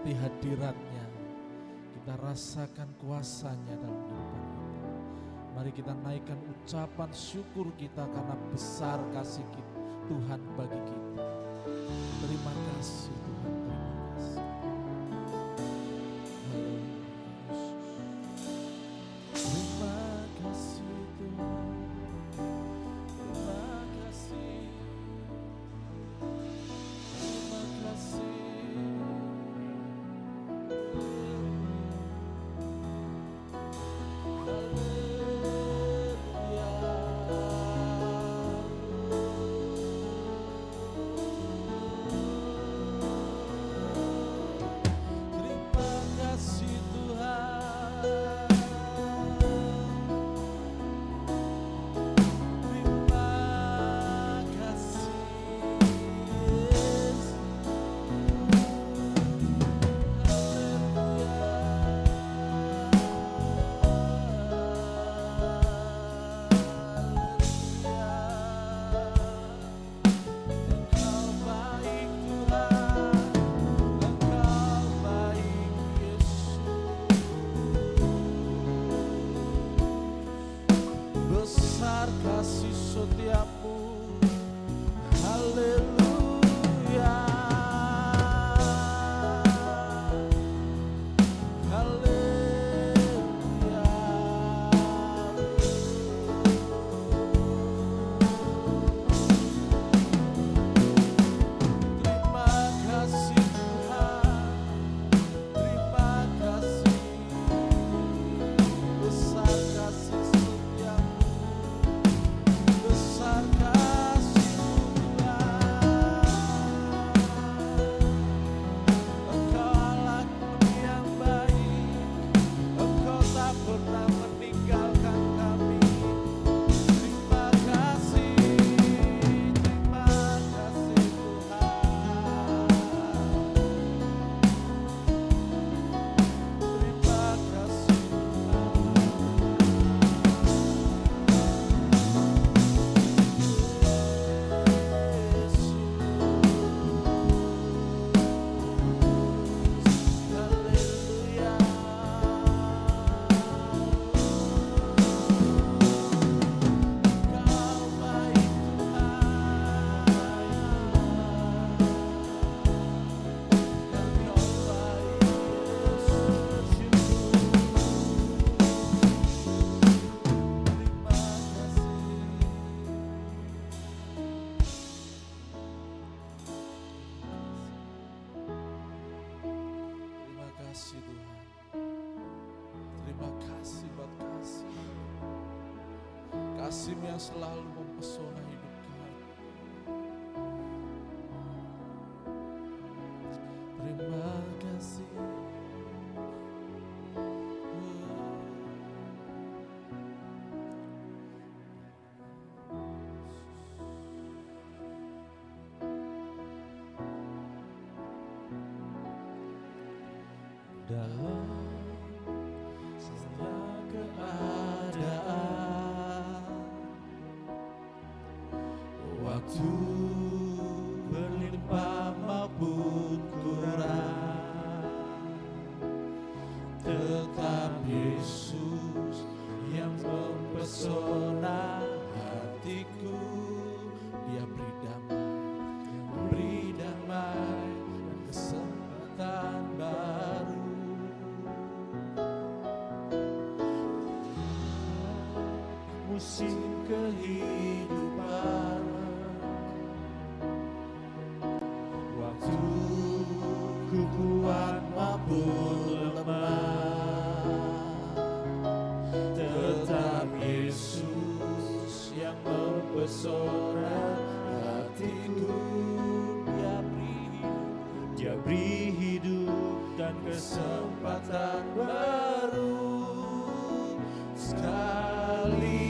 menikmati hadirat-Nya, kita rasakan kuasa-Nya dalam kehidupan kita. Mari kita naikkan ucapan syukur kita karena besar kasih Tuhan bagi kita. Terima kasih Tuhan, terima kasih. Terima kasih Tuhan, terima kasih, terima kasih. Besar kasih setiamu, haleluya, haleluya. Terima kasih Tuhan, terima kasih, besar kasih setiamu. Besar kasih-Mu Tuhan, Engkau Allah yang baik, Engkau tak pernah meninggalkan kami. Terima kasih Tuhan. Terima kasih Tuhan. Terima kasih buat kasih-Mu yang selalu mempesona hidup kami. Terima kasih. Dalam segala keadaan, waktu berlimpah maupun kurang, tetap Yesus yang mempesona hatiku. Dia beri damai dan kesempatan baru. Musim kehidupan, waktu ku kuat maupun lemah, tetap Yesus yang mempesona hatiku. Dia beri hidup dan kesempatan baru. Sekali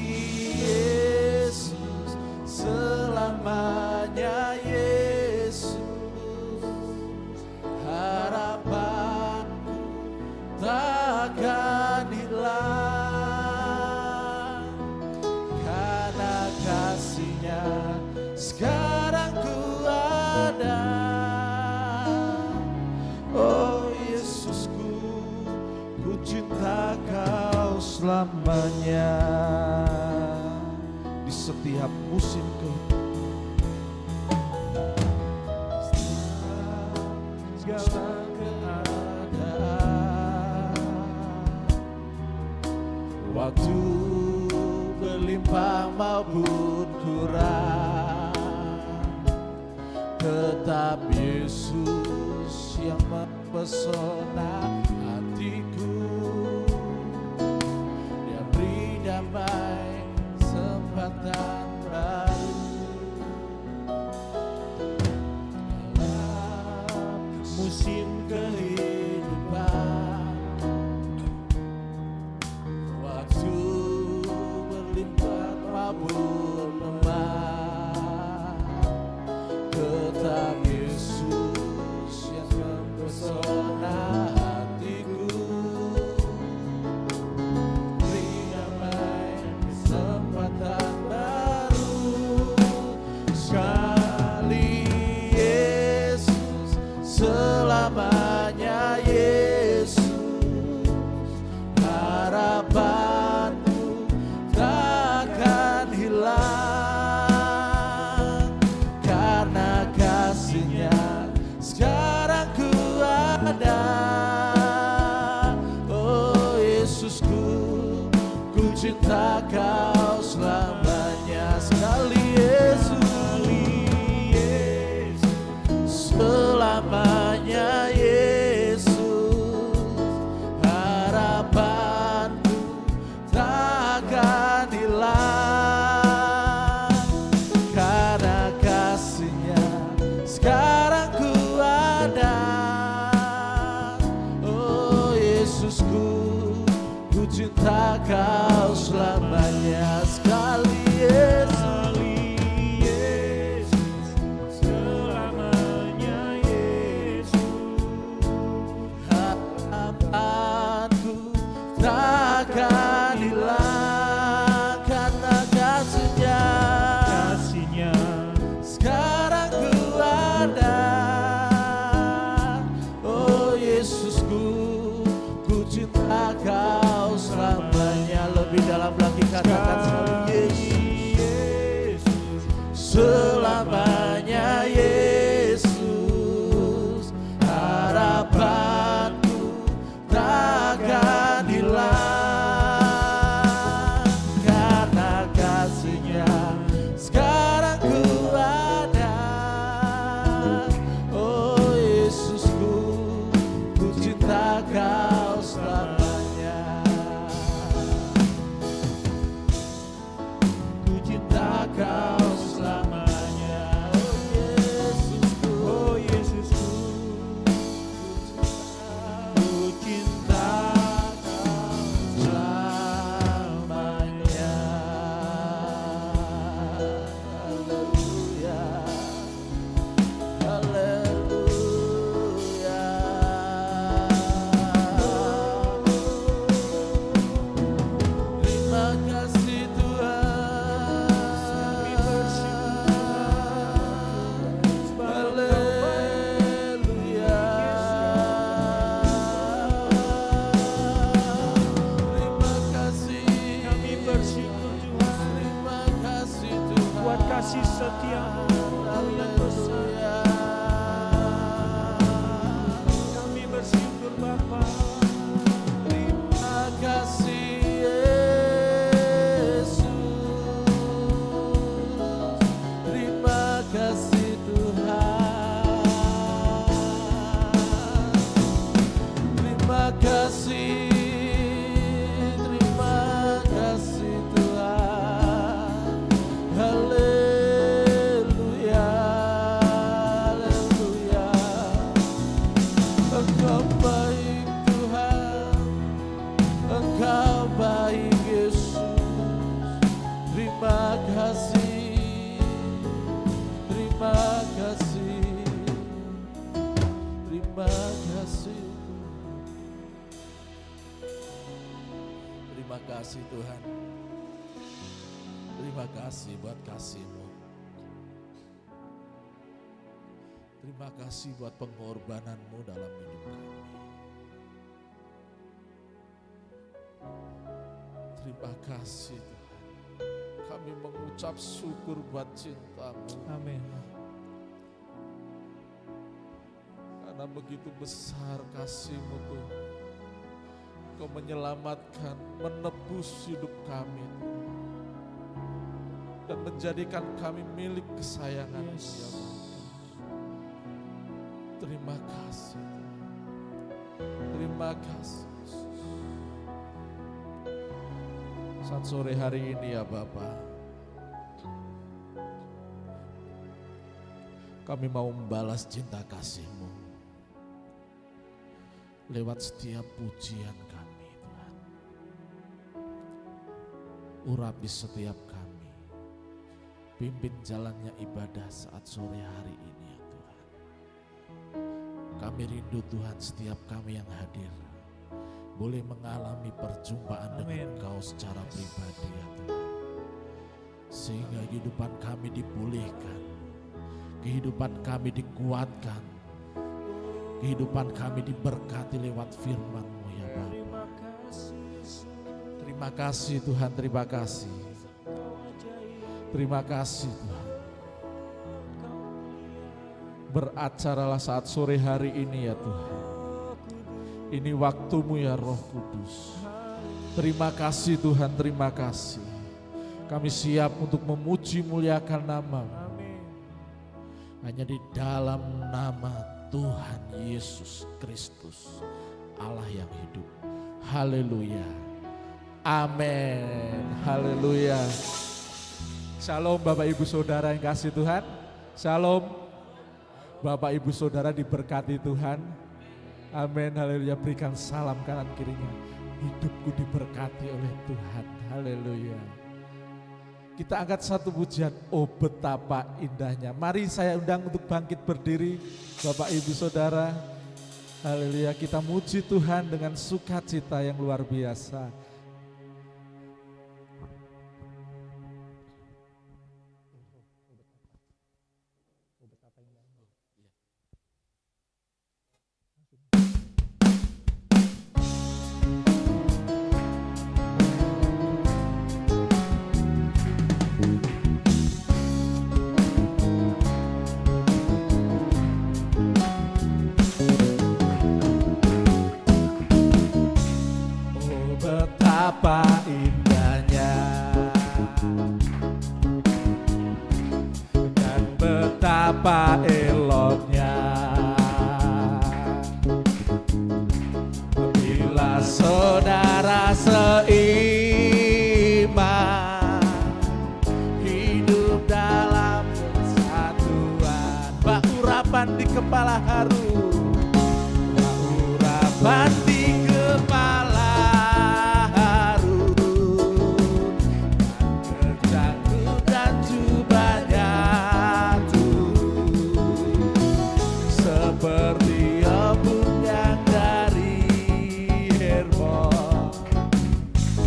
Yesus, selamanya Yesus, harapanku takkan hilang, karena kasih-Nya sekarang ku ada. Oh Kau selamanya di setiap musim segala keadaan. Waktu berlimpah maupun kurang, tetap Yesus yang mempesona hatiku. Dia beri damai kesempatan baru dalam musim kehidupan. Waktu berlimpah maupun lemah, tetap Yesus yang mempesona hatiku. Beri damai kesempatan baru sekali. Yesus selamanya, Yesus harapanku takkan hilang, karena kasih-Nya sekarang ku ada. Oh Yesusku, ku cinta Kau selamanya. Sekali Yesus, selamanya Yesus harapanku takkan hilang, karena kasih-Nya sekarang ku ada. Oh Yesusku, ku cinta Kau selamanya. Sekali Yesus, selamanya Yesus harapanku takkan hilang, karena kasih-Nya sekarang ku ada. Oh Yesusku, ku cinta Kau selamanya. Lebih dalam lagi katakan sekali Yesus, selamanya Yesus harapanku takkan hilang, karena kasih-Nya sekarang ku ada. Oh Yesusku, ku cinta Kau selamanya. Ku cinta Kau selamanya. Oh Yesusku, ku cinta Kau selamanya. Haleluya, haleluya. Terima kasih Tuhan. Haleluya. Terima kasih. Kami bersyukur Tuhan Terima kasih Tuhan. buat kasih setia-Mu yang besar. Kami bersyukur Bapa. Terima kasih Yesus. Terima kasih Tuhan. Terima kasih. Terima kasih Tuhan. Haleluya, haleluya. Engkau baik Tuhan, Engkau baik Yesus. Terima kasih, terima kasih, terima kasih. Terima kasih Tuhan. Terima kasih buat kasih-Mu. Terima kasih buat pengorbanan-Mu dalam hidup kami. Terima kasih Tuhan. Kami mengucap syukur buat cinta-Mu. Amin. Karena begitu besar kasih-Mu Tuhan. Kau menyelamatkan, menebus hidup kami Tuhan. Dan menjadikan kami milik kesayangan-Mu ya Bapa. Terima kasih Tuhan. Terima kasih Yesus. Saat sore hari ini ya Bapa, kami mau membalas cinta kasih-Mu lewat setiap pujian kami Tuhan. Urapi setiap kami, pimpin jalannya ibadah saat sore hari ini ya Tuhan. Kami rindu Tuhan setiap kami yang hadir boleh mengalami perjumpaan dengan Engkau secara pribadi ya Tuhan. Sehingga kehidupan kami dipulihkan, kehidupan kami dikuatkan, kehidupan kami diberkati lewat firman-Mu ya Bapa. Terima kasih Tuhan, terima kasih. Terima kasih Tuhan. Beracaralah saat sore hari ini ya Tuhan. Ini waktu-Mu ya Roh Kudus. Terima kasih Tuhan, terima kasih. Kami siap untuk memuji muliakan nama-Mu. Hanya di dalam nama Tuhan Yesus Kristus, Allah yang hidup. Haleluya. Amin. Haleluya. Shalom Bapak Ibu Saudara yang kasih Tuhan. Shalom. Bapak Ibu Saudara diberkati Tuhan. Amin, haleluya. Berikan salam kanan kirinya. Hidupku diberkati oleh Tuhan. Haleluya. Kita angkat satu pujian. Oh betapa indahnya. Mari saya undang untuk bangkit berdiri. Bapak Ibu Saudara. Haleluya. Kita muji Tuhan dengan sukacita yang luar biasa. Betapa indahnya dan betapa eloknya bila saudara seiman hidup dalam persatuan. Bak urapan di kepala haru, bak urapan di kepala seperti embun yang dari Hermon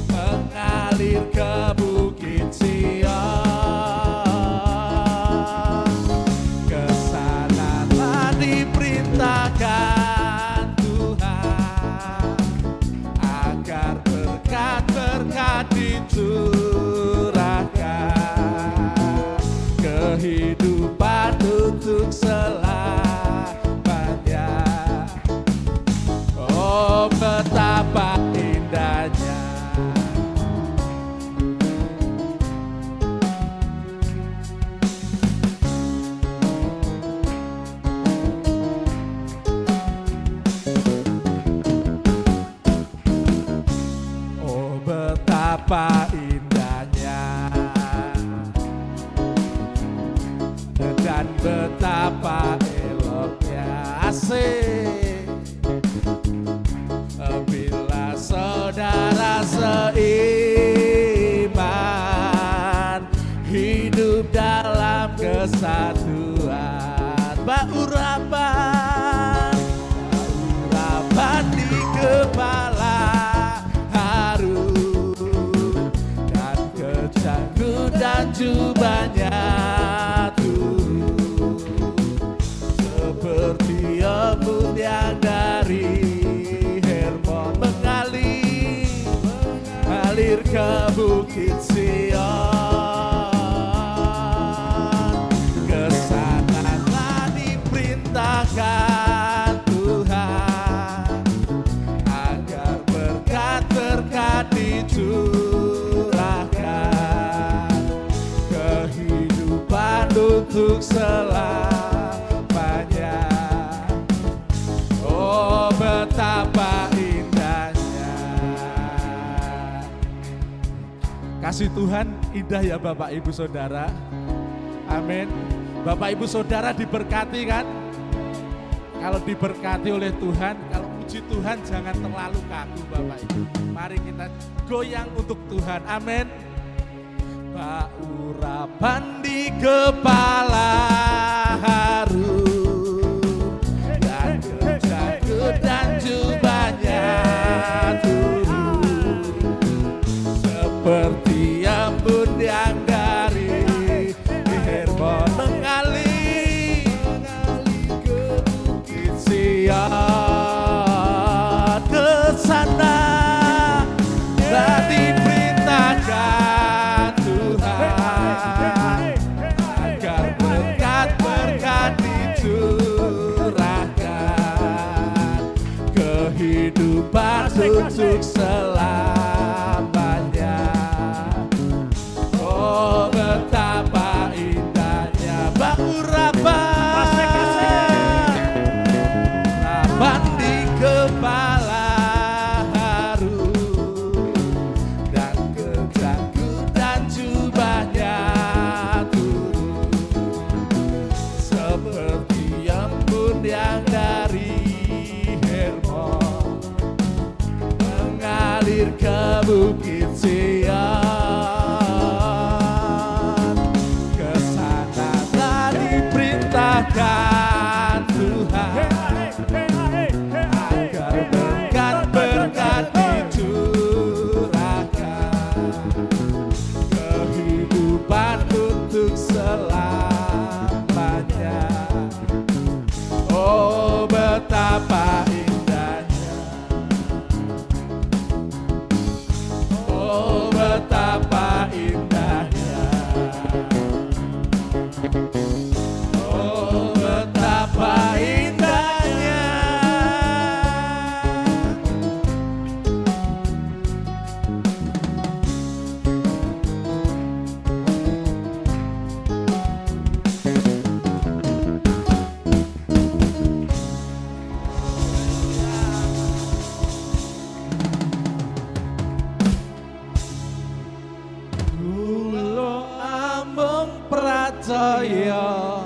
mengalir ke Bukit Sion. Kesanalah diperintah mengalir ke Bukit Sion. Kesanalah diperintahkan Tuhan, agar berkat-berkat dicurahkan, kehidupan untuk selamanya. Oh, betapa indahnya. Kasih Tuhan indah ya Bapak Ibu Saudara. Amin. Bapak Ibu Saudara diberkati kan? Kalau diberkati oleh Tuhan, kalau puji Tuhan jangan terlalu kaku Bapak Ibu. Mari kita goyang untuk Tuhan. Amin. Urapan di kepala harum, dan kejagut dan jubahnya turun, seperti embun yang dari Hermon mengalir ke Bukit Sion. Ke sana telah diperintahkan Tuhan, agar berkat-berkat dicurahkan, kehidupan untuk selamanya. Oh, betapa indahnya urapan di kepala harum, dan kejagut dan jubahnya turun, seperti embun yang dari Hermon mengalir ke Bukit Sion. Kesana telah diperintahkan Tuhan, agar berkat-berkat dicurahkan, kehidupan untuk selamanya. Oh, betapa indahnya. Oh, betapa indahnya. Oh, betapa indahnya. Kulo amung pracaya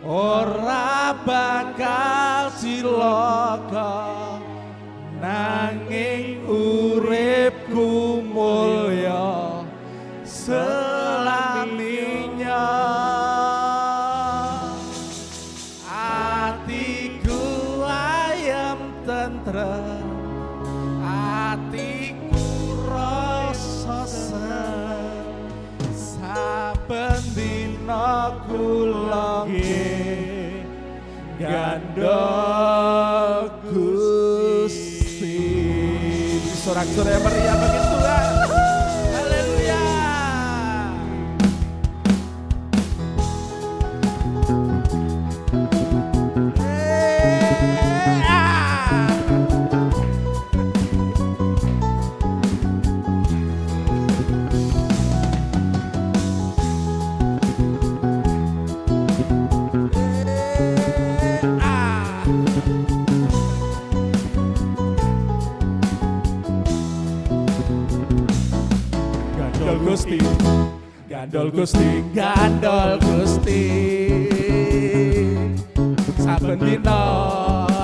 ora bakal cilaka, nanging uripku mulya selaminya. Atiku ayem tentrem, atiku rasa seneng, saben dina kula nggih gandha Gusti. Sorak-sorai meriah bagi Tuhan. Haleluya. Gusti, gandol Gusti, gandol Gusti, saben dina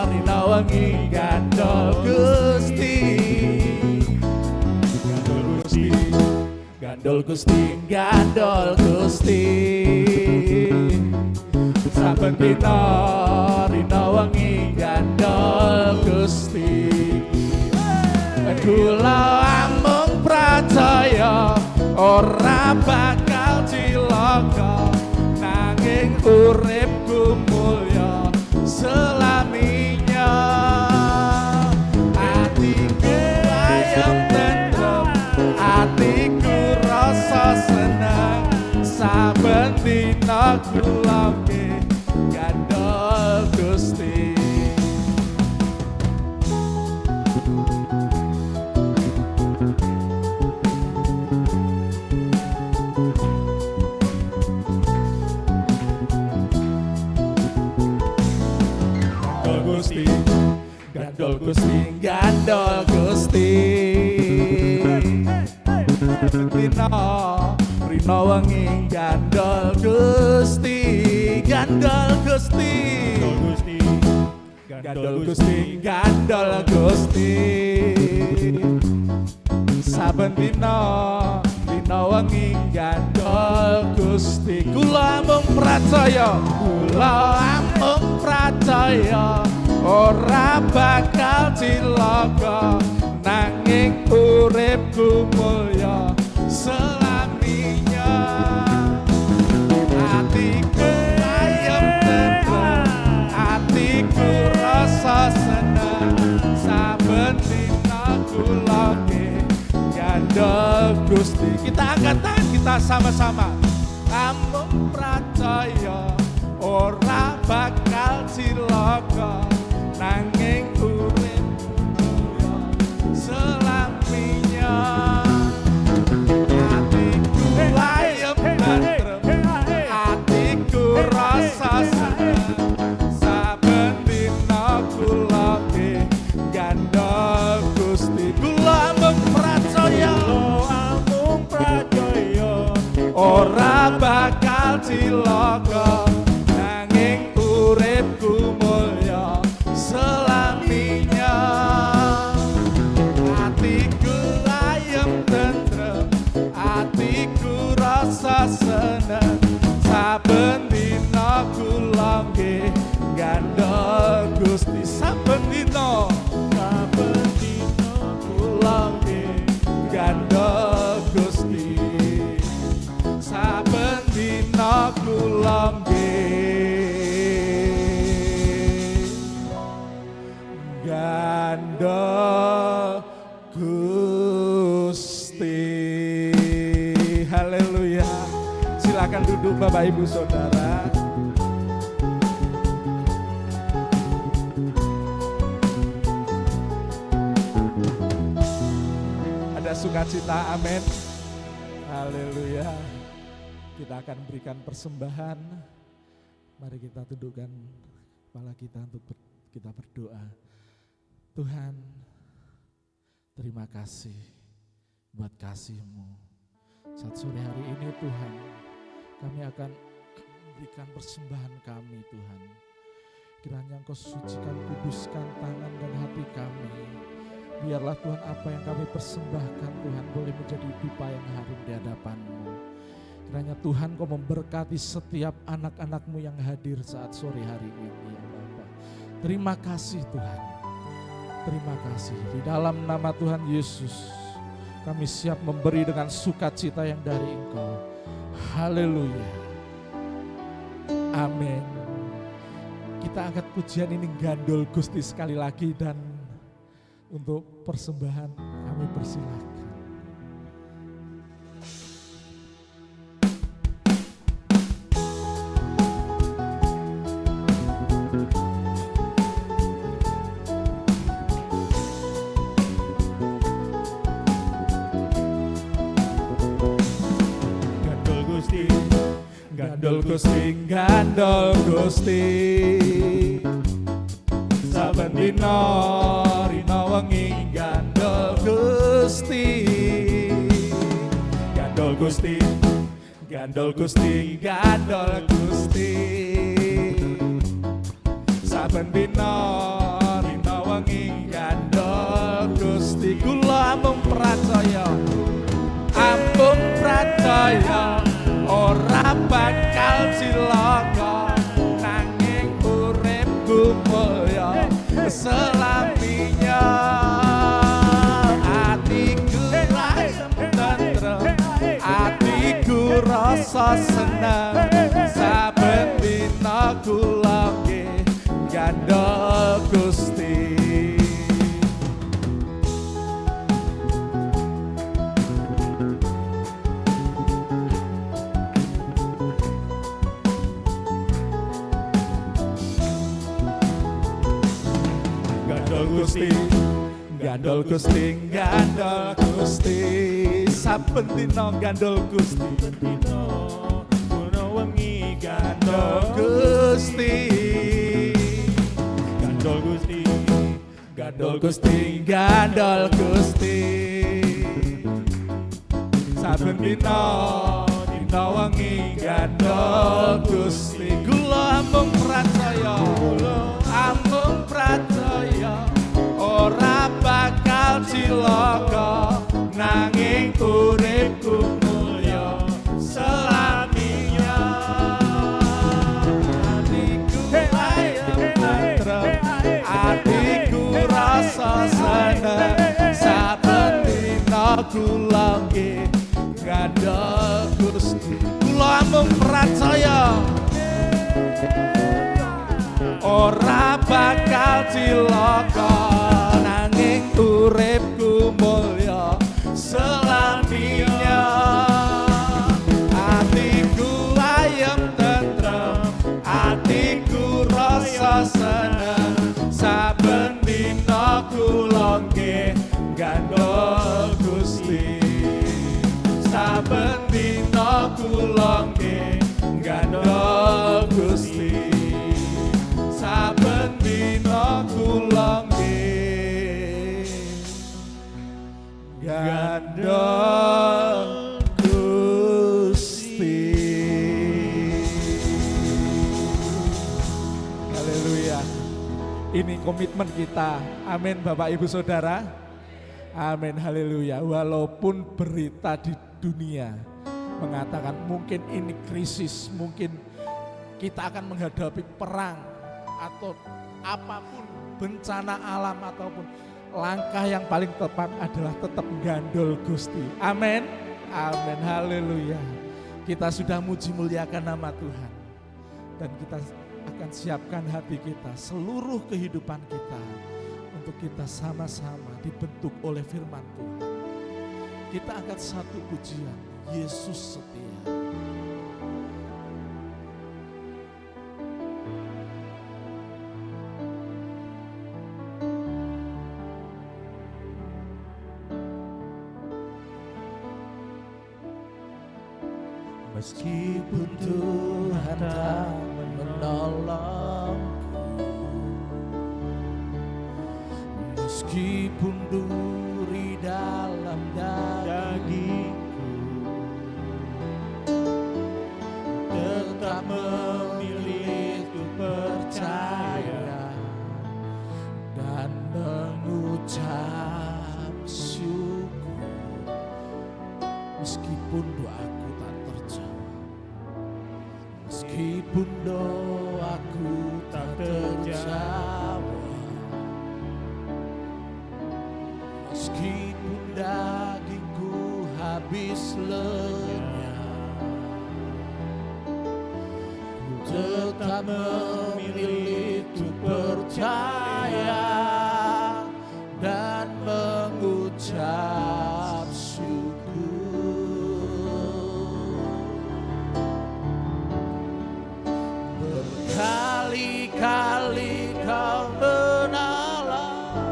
rina wengi gandol Gusti, gandol Gusti, gandol Gusti, gandol Gusti, saben dina rina wengi gandol Gusti. Kula amung pracaya ora bakal cilaka, nanging uripku mulya selaminya. Atiku ayem tentrem, kula nggih gandol Gusti. Gandol Gusti, gandol Gusti. Rino wengi gandol Gusti, gandol Gusti. Gandol Gusti, gandol Gusti. Saben dina wengi gandol Gusti. Kula amung pracaya, ora bakal cilaka nanging uripku mulya selaminya. Atiku ayem tentrem, atiku rasa seneng, saben dina kula gandol Gusti. Kita angkat tangan kita sama-sama. Amung pracaya ora bakal cilaka nanging uripku selaminya. Atiku ayem tentrem, atiku rasa seneng, saben dina kula gandol Gusti. Kula amung pracaya ora bakal cilaka nanging uripku mulya selaminya. Atiku ayem tentrem, atiku rasa seneng, saben dina kula nggih gandol Gusti. Saben dina kula nggih gandol Gusti. Saben dina kula gandol Gusti. Haleluya. Silakan duduk Bapak Ibu Saudara. Ada sukacita, amin. Haleluya. Kita akan berikan persembahan. Mari kita tundukkan kepala kita untuk kita berdoa. Tuhan, terima kasih buat kasih-Mu. Saat sore hari ini Tuhan, kami akan memberikan persembahan kami Tuhan. Kiranya Engkau sucikan, kuduskan tangan dan hati kami. Biarlah Tuhan apa yang kami persembahkan Tuhan boleh menjadi dupa yang harum di hadapan-Mu. Kiranya Tuhan Kau memberkati setiap anak-anak-Mu yang hadir saat sore hari ini ya Bapa. Terima kasih Tuhan. Terima kasih. Di dalam nama Tuhan Yesus kami siap memberi dengan sukacita yang dari Engkau. Haleluya. Amin. Kita angkat pujian ini gandol Gusti sekali lagi, dan untuk persembahan kami persilakan. Gandol Gusti, gandol Gusti. Saben dina rina wengi gandol Gusti. Gandol Gusti, gandol Gusti, gandol Gusti. Saben dina rina wengi gandol Gusti. Kula amung pracaya, amung pracaya ora bakal cilaka nanging uripku mulya selaminya. Atiku ayem tentrem, atiku rasa seneng, saben dina kula gandol Gusti. Gusti, gandol Gusti, gandol Gusti, saben dina gandol Gusti, Dino kuno wengi gandol gandol Gusti, gandol Gusti, gandol Gusti, gandol Gusti, saben dina wengi gandol Gusti. Kula amung pracaya ora bakal cilaka, nanging uripku mulya selaminya. Atiku ayem tentrem, atiku rasa seneng, saben dina kula nggih gandol Gusti. Kula amung pracaya ora bakal cilaka, nanging uripku mulya selaminya. Atiku ayem tentrem, atiku rasa seneng, saben dina kula nggih gandol Gusti, saben dina kula nggih gandol Gusti, saben dina kula nggih gandol Gusti. Haleluya. Ini komitmen kita. Amin Bapak Ibu Saudara. Amin, haleluya. Walaupun berita di dunia mengatakan mungkin ini krisis, mungkin kita akan menghadapi perang atau apapun bencana alam ataupun langkah yang paling tepat adalah tetap gandol Gusti. Amin. Amin. Haleluya. Kita sudah muji muliakan nama Tuhan. Dan kita akan siapkan hati kita, seluruh kehidupan kita untuk kita sama-sama dibentuk oleh firman Tuhan. Kita angkat satu pujian, Yesus setia. Meskipun Tuhan tak menolongku, meskipun duri dalam dagingku, tetap memilih untuk percaya dan mengucap syukur. Meskipun doaku tak terjawab, meskipun doaku tak terjawab, meskipun dagingku habis lenyap, ku tetap memilih untuk percaya dan mengucap syukur. Berkali-kali kau menolong,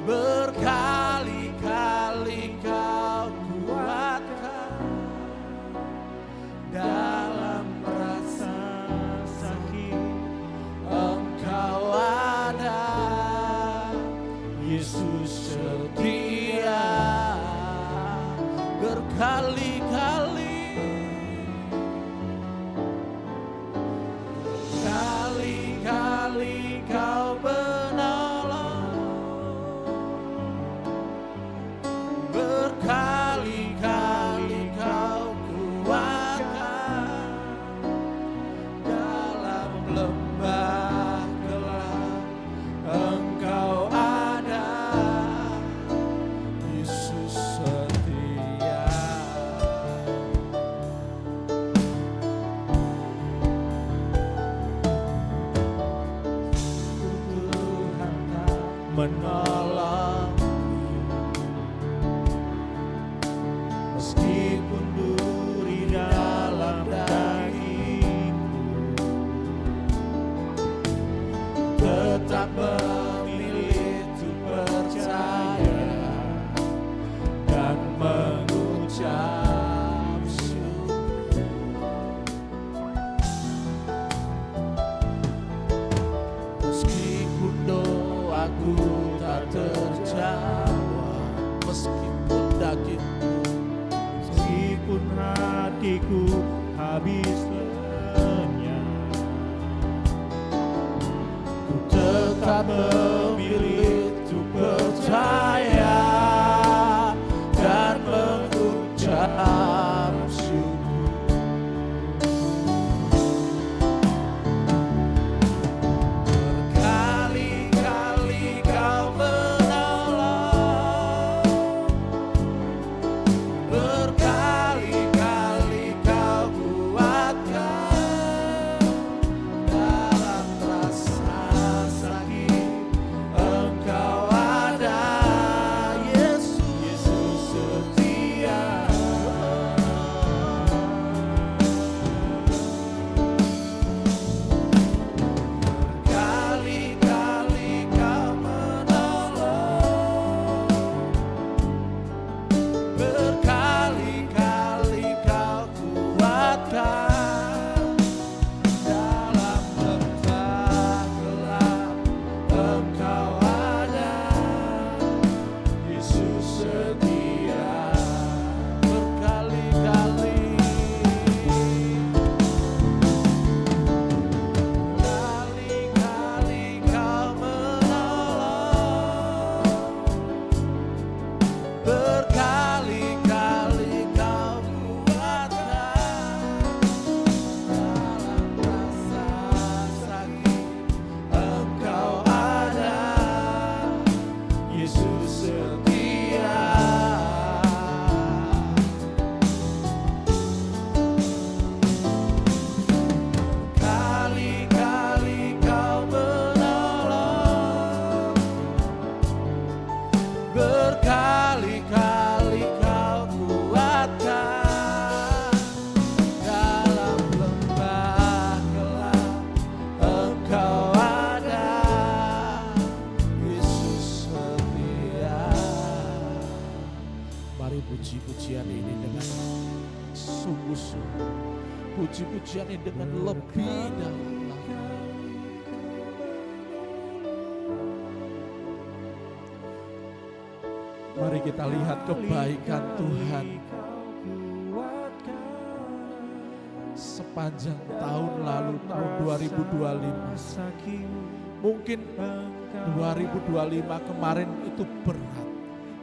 berkali-kali kau kuatkan dalam rasa sakit. Engkau ada, Yesus setia. Berkali-kali, berkali-kali kau menolong, berkali-kali kau kuatkan dalam lembah gelap. Engkau ada, Yesus setia. Tuhan tak menolong, meskipun duri dalam dagingku, tetap memilih untuk percaya dan mengucap syukur. Meskipun doaku tak terjawab, meskipun dagingku, meskipun hatiku habis lenyap, ku tetap memilih untuk percaya dan mengucap syukur. Berkali-kali kau menolong, berkali-kali kau kuatkan dalam rasa sakit. Engkau ada, Yesus setia. Berkali-kali kau menolong, berkali-kali kau kuatkan dalam lembah gelap. Engkau ada, Yesus setia. Berkali-kali, berkali-kali kau menolong, berkali-kali kau kuatkan dalam rasa sakit. Engkau ada, Yesus setia. Berkali-kali kau menolong, berkali-kali kau kuatkan dalam lembah gelap. Engkau ada, Yesus setia. Mari puji pujian ini dengan sungguh-sungguh. Puji pujian ini dengan lebih dalam lagi. Mari kita lihat kebaikan Tuhan sepanjang tahun lalu, tahun 2025. Mungkin 2025 kemarin itu berat,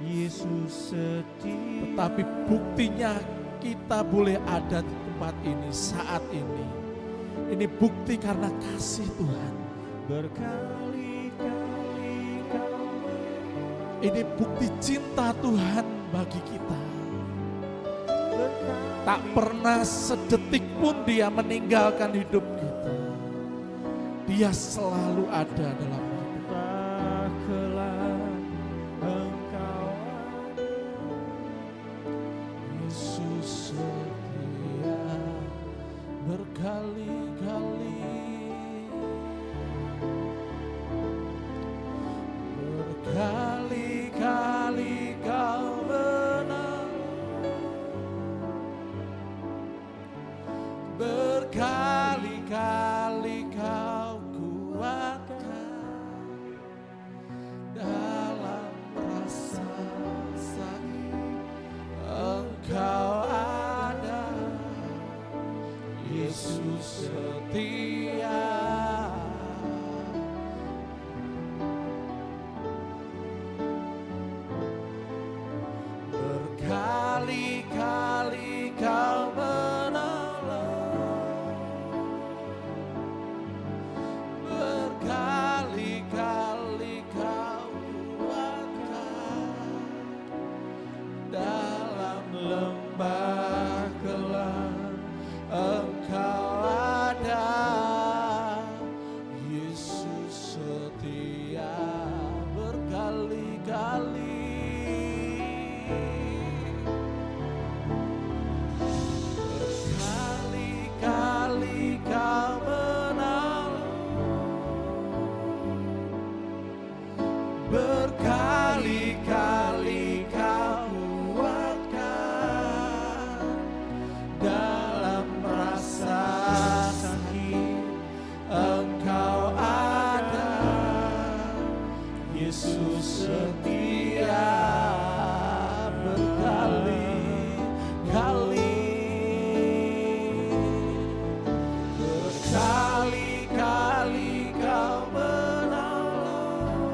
Yesus setia. tetapi buktinya kita boleh ada di tempat ini saat ini. Ini bukti karena kasih Tuhan. Berkali-kali kau Ini bukti cinta Tuhan bagi kita. Tak pernah sedetik pun Dia meninggalkan hidup kita. Dia selalu ada dalam hidup. kelak Engkau Yesus setia berkali-kali, berkali-kali kau menang, berkali-kali kau kuatkan berkali-kali Kau kuatkan dalam rasa sakit. Engkau ada, Yesus setia berkali-kali. Berkali-kali Kau menolong,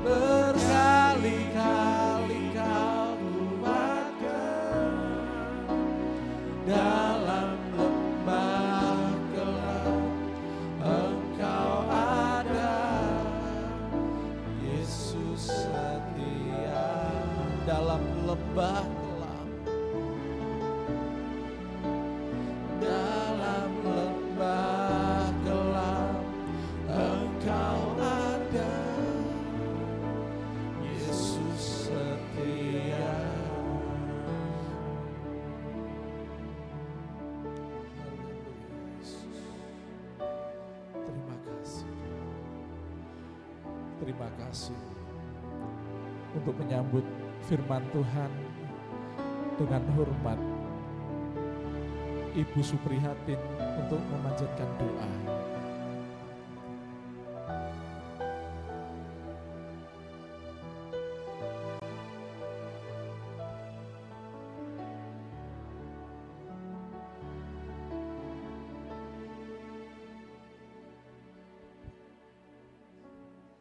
berkali-kali Kau kuatkan dalam lembah gelap. Engkau ada, Yesus setia dalam lembah gelap. Dalam lembah gelap Engkau ada, Yesus setia. Terima kasih. Terima kasih untuk menyambut firman Tuhan dengan hormat. Ibu Suprihatin untuk memanjatkan doa.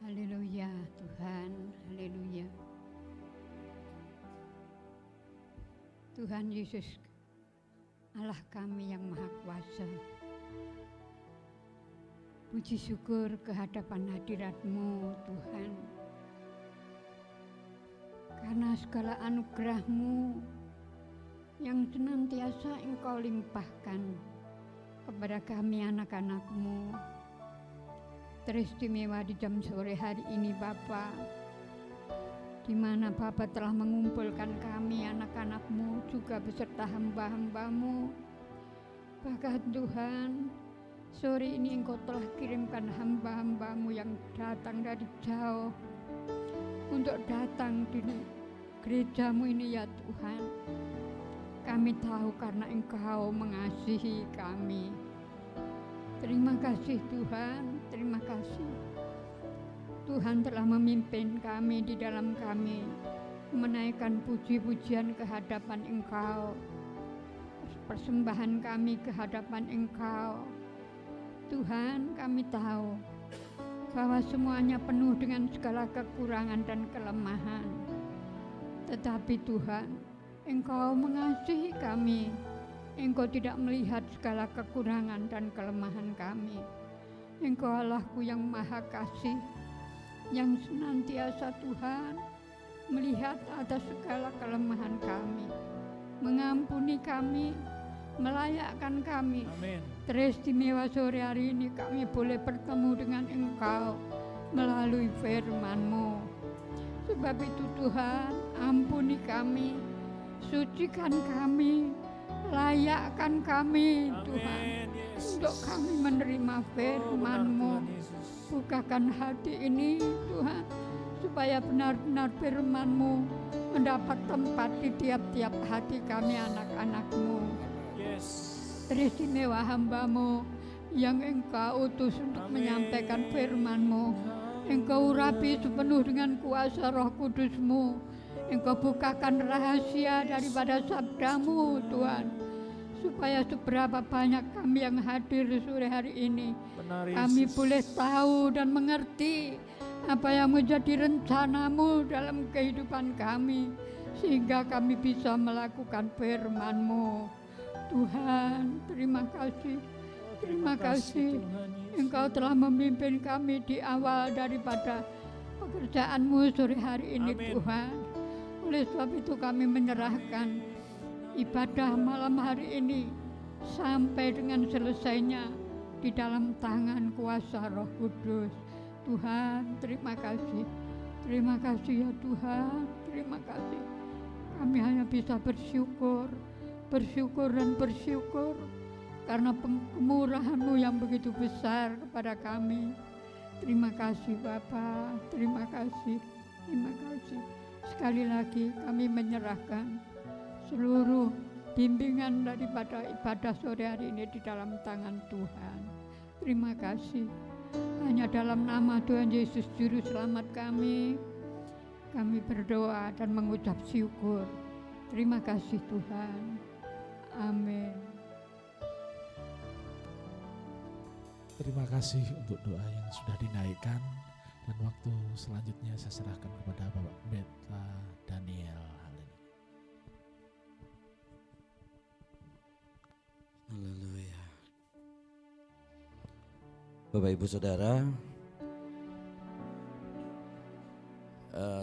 Haleluya Tuhan, haleluya. Tuhan Yesus, Allah kami yang Maha Kuasa, puji syukur kehadapan hadirat-Mu Tuhan, karena segala anugerah-Mu yang senantiasa Engkau limpahkan kepada kami anak-anak-Mu. Teristimewa di jam sore hari ini Bapa, di mana Bapa telah mengumpulkan kami anak-anak-Mu juga beserta hamba-hamba-Mu. Bahkan Tuhan, sore ini Engkau telah kirimkan hamba-hamba-Mu yang datang dari jauh untuk datang di gereja-Mu ini ya Tuhan. Kami tahu karena Engkau mengasihi kami. Terima kasih Tuhan, terima kasih. Tuhan telah memimpin kami di dalam kami menaikkan puji-pujian ke hadapan Engkau, persembahan kami ke hadapan Engkau. Tuhan, kami tahu bahwa semuanya penuh dengan segala kekurangan dan kelemahan. Tetapi Tuhan, Engkau mengasihi kami. Engkau tidak melihat segala kekurangan dan kelemahan kami. Engkau Allahku yang Maha Kasih, yang senantiasa Tuhan melihat atas segala kelemahan kami, mengampuni kami, melayakkan kami. Amin. Teristimewa sore hari ini kami boleh bertemu dengan Engkau melalui firman-Mu. Sebab itu Tuhan, ampuni kami, sucikan kami, layakkan kami Tuhan, untuk kami menerima firman-Mu. Bukakan hati ini Tuhan, supaya benar-benar firman-Mu mendapat tempat di tiap-tiap hati kami anak-anak-Mu. Teristimewa hamba-Mu yang Engkau utus untuk menyampaikan firman-Mu. Engkau urapi sepenuh dengan kuasa Roh Kudus-Mu. Engkau bukakan rahasia daripada sabda-Mu Tuhan, supaya seberapa banyak kami yang hadir sore hari ini, kami boleh tahu dan mengerti apa yang menjadi rencana-Mu dalam kehidupan kami, sehingga kami bisa melakukan firman-Mu. Tuhan, terima kasih. Terima kasih, Engkau telah memimpin kami di awal daripada pekerjaan-Mu sore hari ini Tuhan. Oleh sebab itu kami menyerahkan ibadah malam hari ini sampai dengan selesainya di dalam tangan kuasa Roh Kudus. Tuhan, terima kasih. Terima kasih ya Tuhan, terima kasih. Kami hanya bisa bersyukur, bersyukur dan bersyukur karena kemurahan-Mu yang begitu besar kepada kami. Terima kasih Bapa, terima kasih, terima kasih. Sekali lagi kami menyerahkan seluruh bimbingan daripada ibadah sore hari ini di dalam tangan Tuhan. Terima kasih. Hanya dalam nama Tuhan Yesus Juru Selamat kami berdoa dan mengucap syukur. Terima kasih Tuhan. Amin. Terima kasih untuk doa yang sudah dinaikkan, dan waktu selanjutnya saya serahkan kepada Bapak Pendeta Daniel. Haleluya. Bapak Ibu Saudara,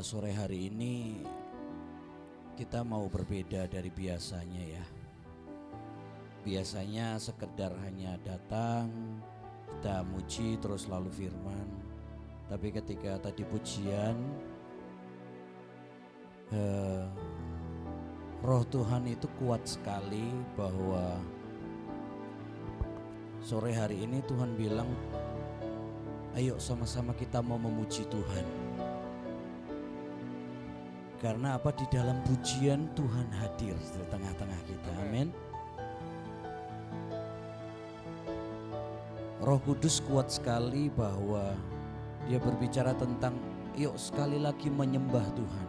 sore hari ini kita mau berbeda dari biasanya ya. Biasanya sekedar hanya datang, kita muji terus lalu firman. Tapi ketika tadi pujian, Roh Tuhan itu kuat sekali bahwa sore hari ini Tuhan bilang, ayo sama-sama kita mau memuji Tuhan. Karena apa? Di dalam pujian Tuhan hadir di tengah-tengah kita. Amin. Roh Kudus kuat sekali bahwa Dia berbicara tentang yuk sekali lagi menyembah Tuhan.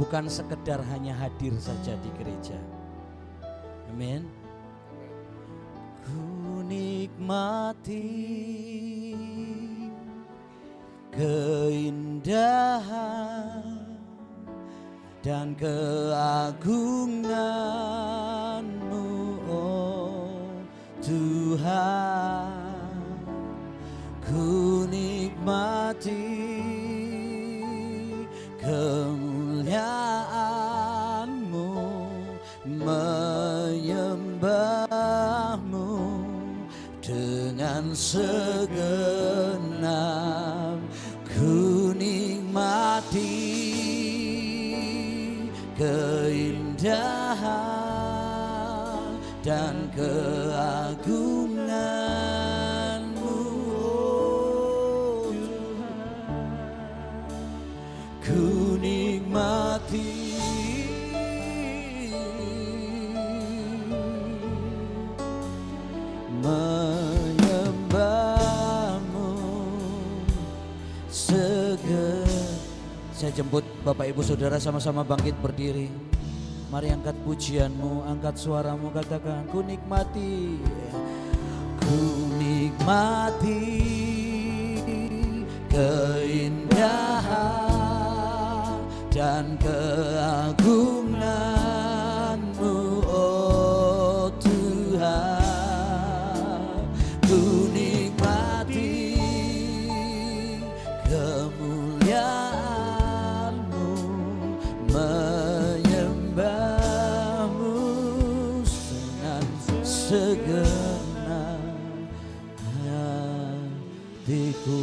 Bukan sekedar hanya hadir saja di gereja. Amin. Ku nikmati keindahan dan keagungan-Mu, oh Tuhan. Ku nikmati kemuliaan-Mu, menyembah-Mu dengan segenap. Ku nikmati keindahan dan keagungan-Mu, oh Tuhan. Ku nikmati menyembah-Mu Saya jemput Bapak Ibu Saudara sama-sama bangkit berdiri. Mari angkat pujianmu, angkat suaramu, katakan ku nikmati. Ku nikmati keindahan dan keagungan-Mu, oh Tuhan. Ku nikmati kemuliaan-Mu, menyembah-Mu dengan segenap hatiku.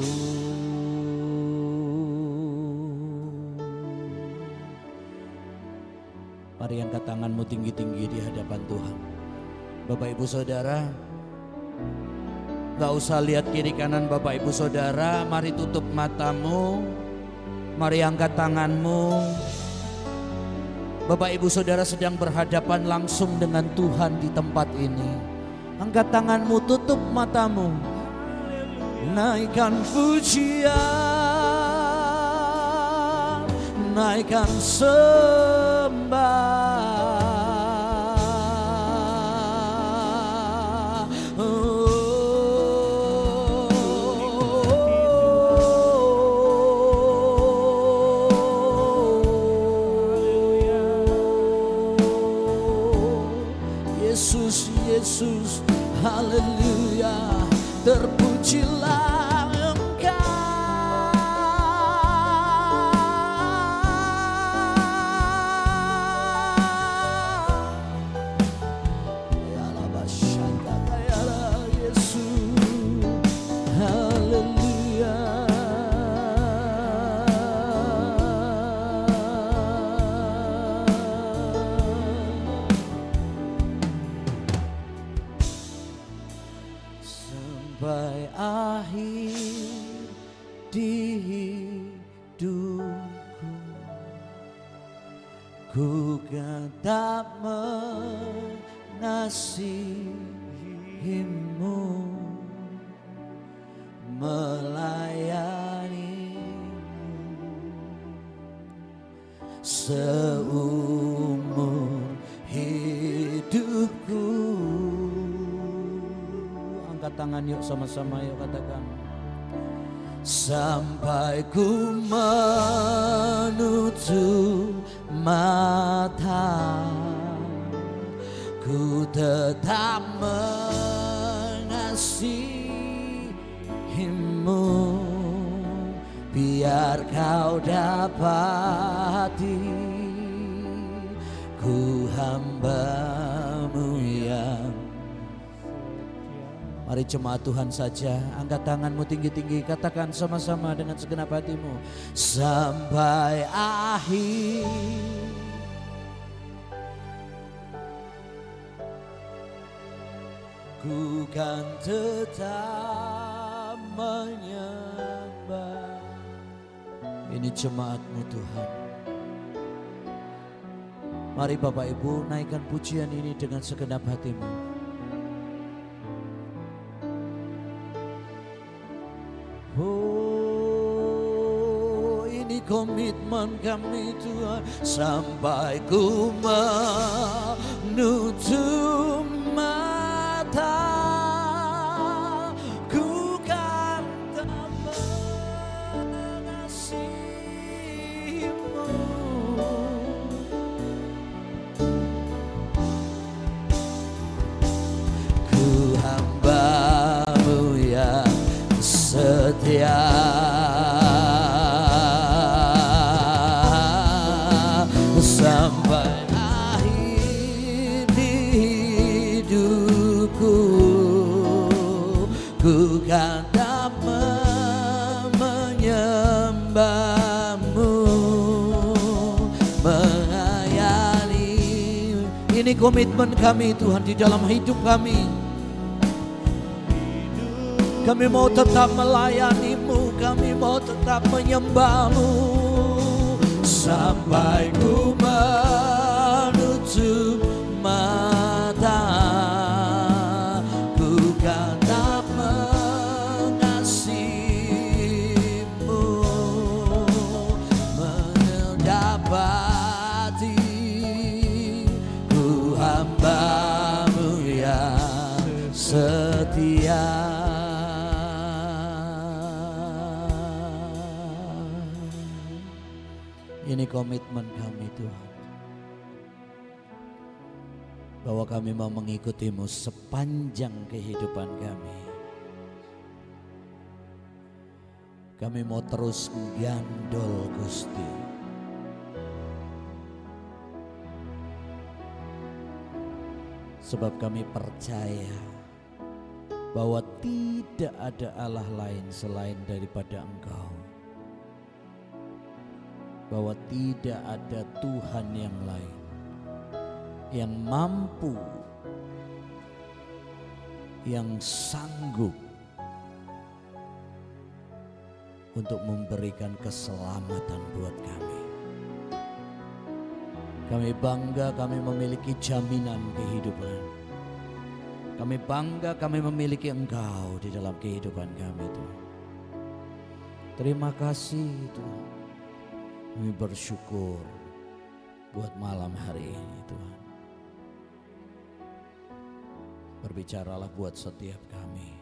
Mari angkat tanganmu tinggi-tinggi di hadapan Tuhan. Bapak Ibu Saudara, gak usah lihat kiri kanan Bapak Ibu Saudara. Mari tutup matamu, mari angkat tanganmu. Bapak Ibu Saudara sedang berhadapan langsung dengan Tuhan di tempat ini. Angkat tanganmu, tutup matamu. Naikkan pujian, naikkan sembah. Yesus, Yesus, haleluya, terpujilah Engkau. Ya Allah, syaka ya Allah, Yesus, haleluya. Sampai akhir di hidupku. Ku kan tak mengasihimu, melayanimu seumur hidupku. Angkat tangan yuk sama-sama, yuk katakan. Sampai ku menutup mata, ku tetap mengasihimu, biar kau dapati ku hamba-Mu yang. Mari jemaat Tuhan saja, angkat tanganmu tinggi-tinggi, katakan sama-sama dengan segenap hatimu. Sampai akhir ku kan tetap menyembah. Ini jemaat-Mu Tuhan. Mari Bapak Ibu naikkan pujian ini dengan segenap hatimu. Oh, ini komitmen kami Tuhan, sampai ku menutup mata, ku kan tak mengasihimu, ku hamba-Mu yang setia. Sampai akhir hidupku, ku kan dapat menyembah-Mu, melayani. Ini komitmen kami Tuhan di dalam hidup kami. Kami mau tetap melayani-Mu, kami mau tetap menyembah-Mu, sampai ku menutup mata, ku kan tak mengasihi-Mu, mendapati ku hamba-Mu yang setia. Ini komitmen kami Tuhan, bahwa kami mau mengikuti-Mu sepanjang kehidupan kami. Kami mau terus menggandol Gusti. Sebab kami percaya bahwa tidak ada Allah lain selain daripada Engkau. Bahwa tidak ada Tuhan yang lain yang mampu, yang sanggup untuk memberikan keselamatan buat kami. Kami bangga kami memiliki jaminan kehidupan. Kami bangga kami memiliki Engkau di dalam kehidupan kami Tuhan. Terima kasih Tuhan. Kami bersyukur buat malam hari ini Tuhan. Berbicaralah buat setiap kami.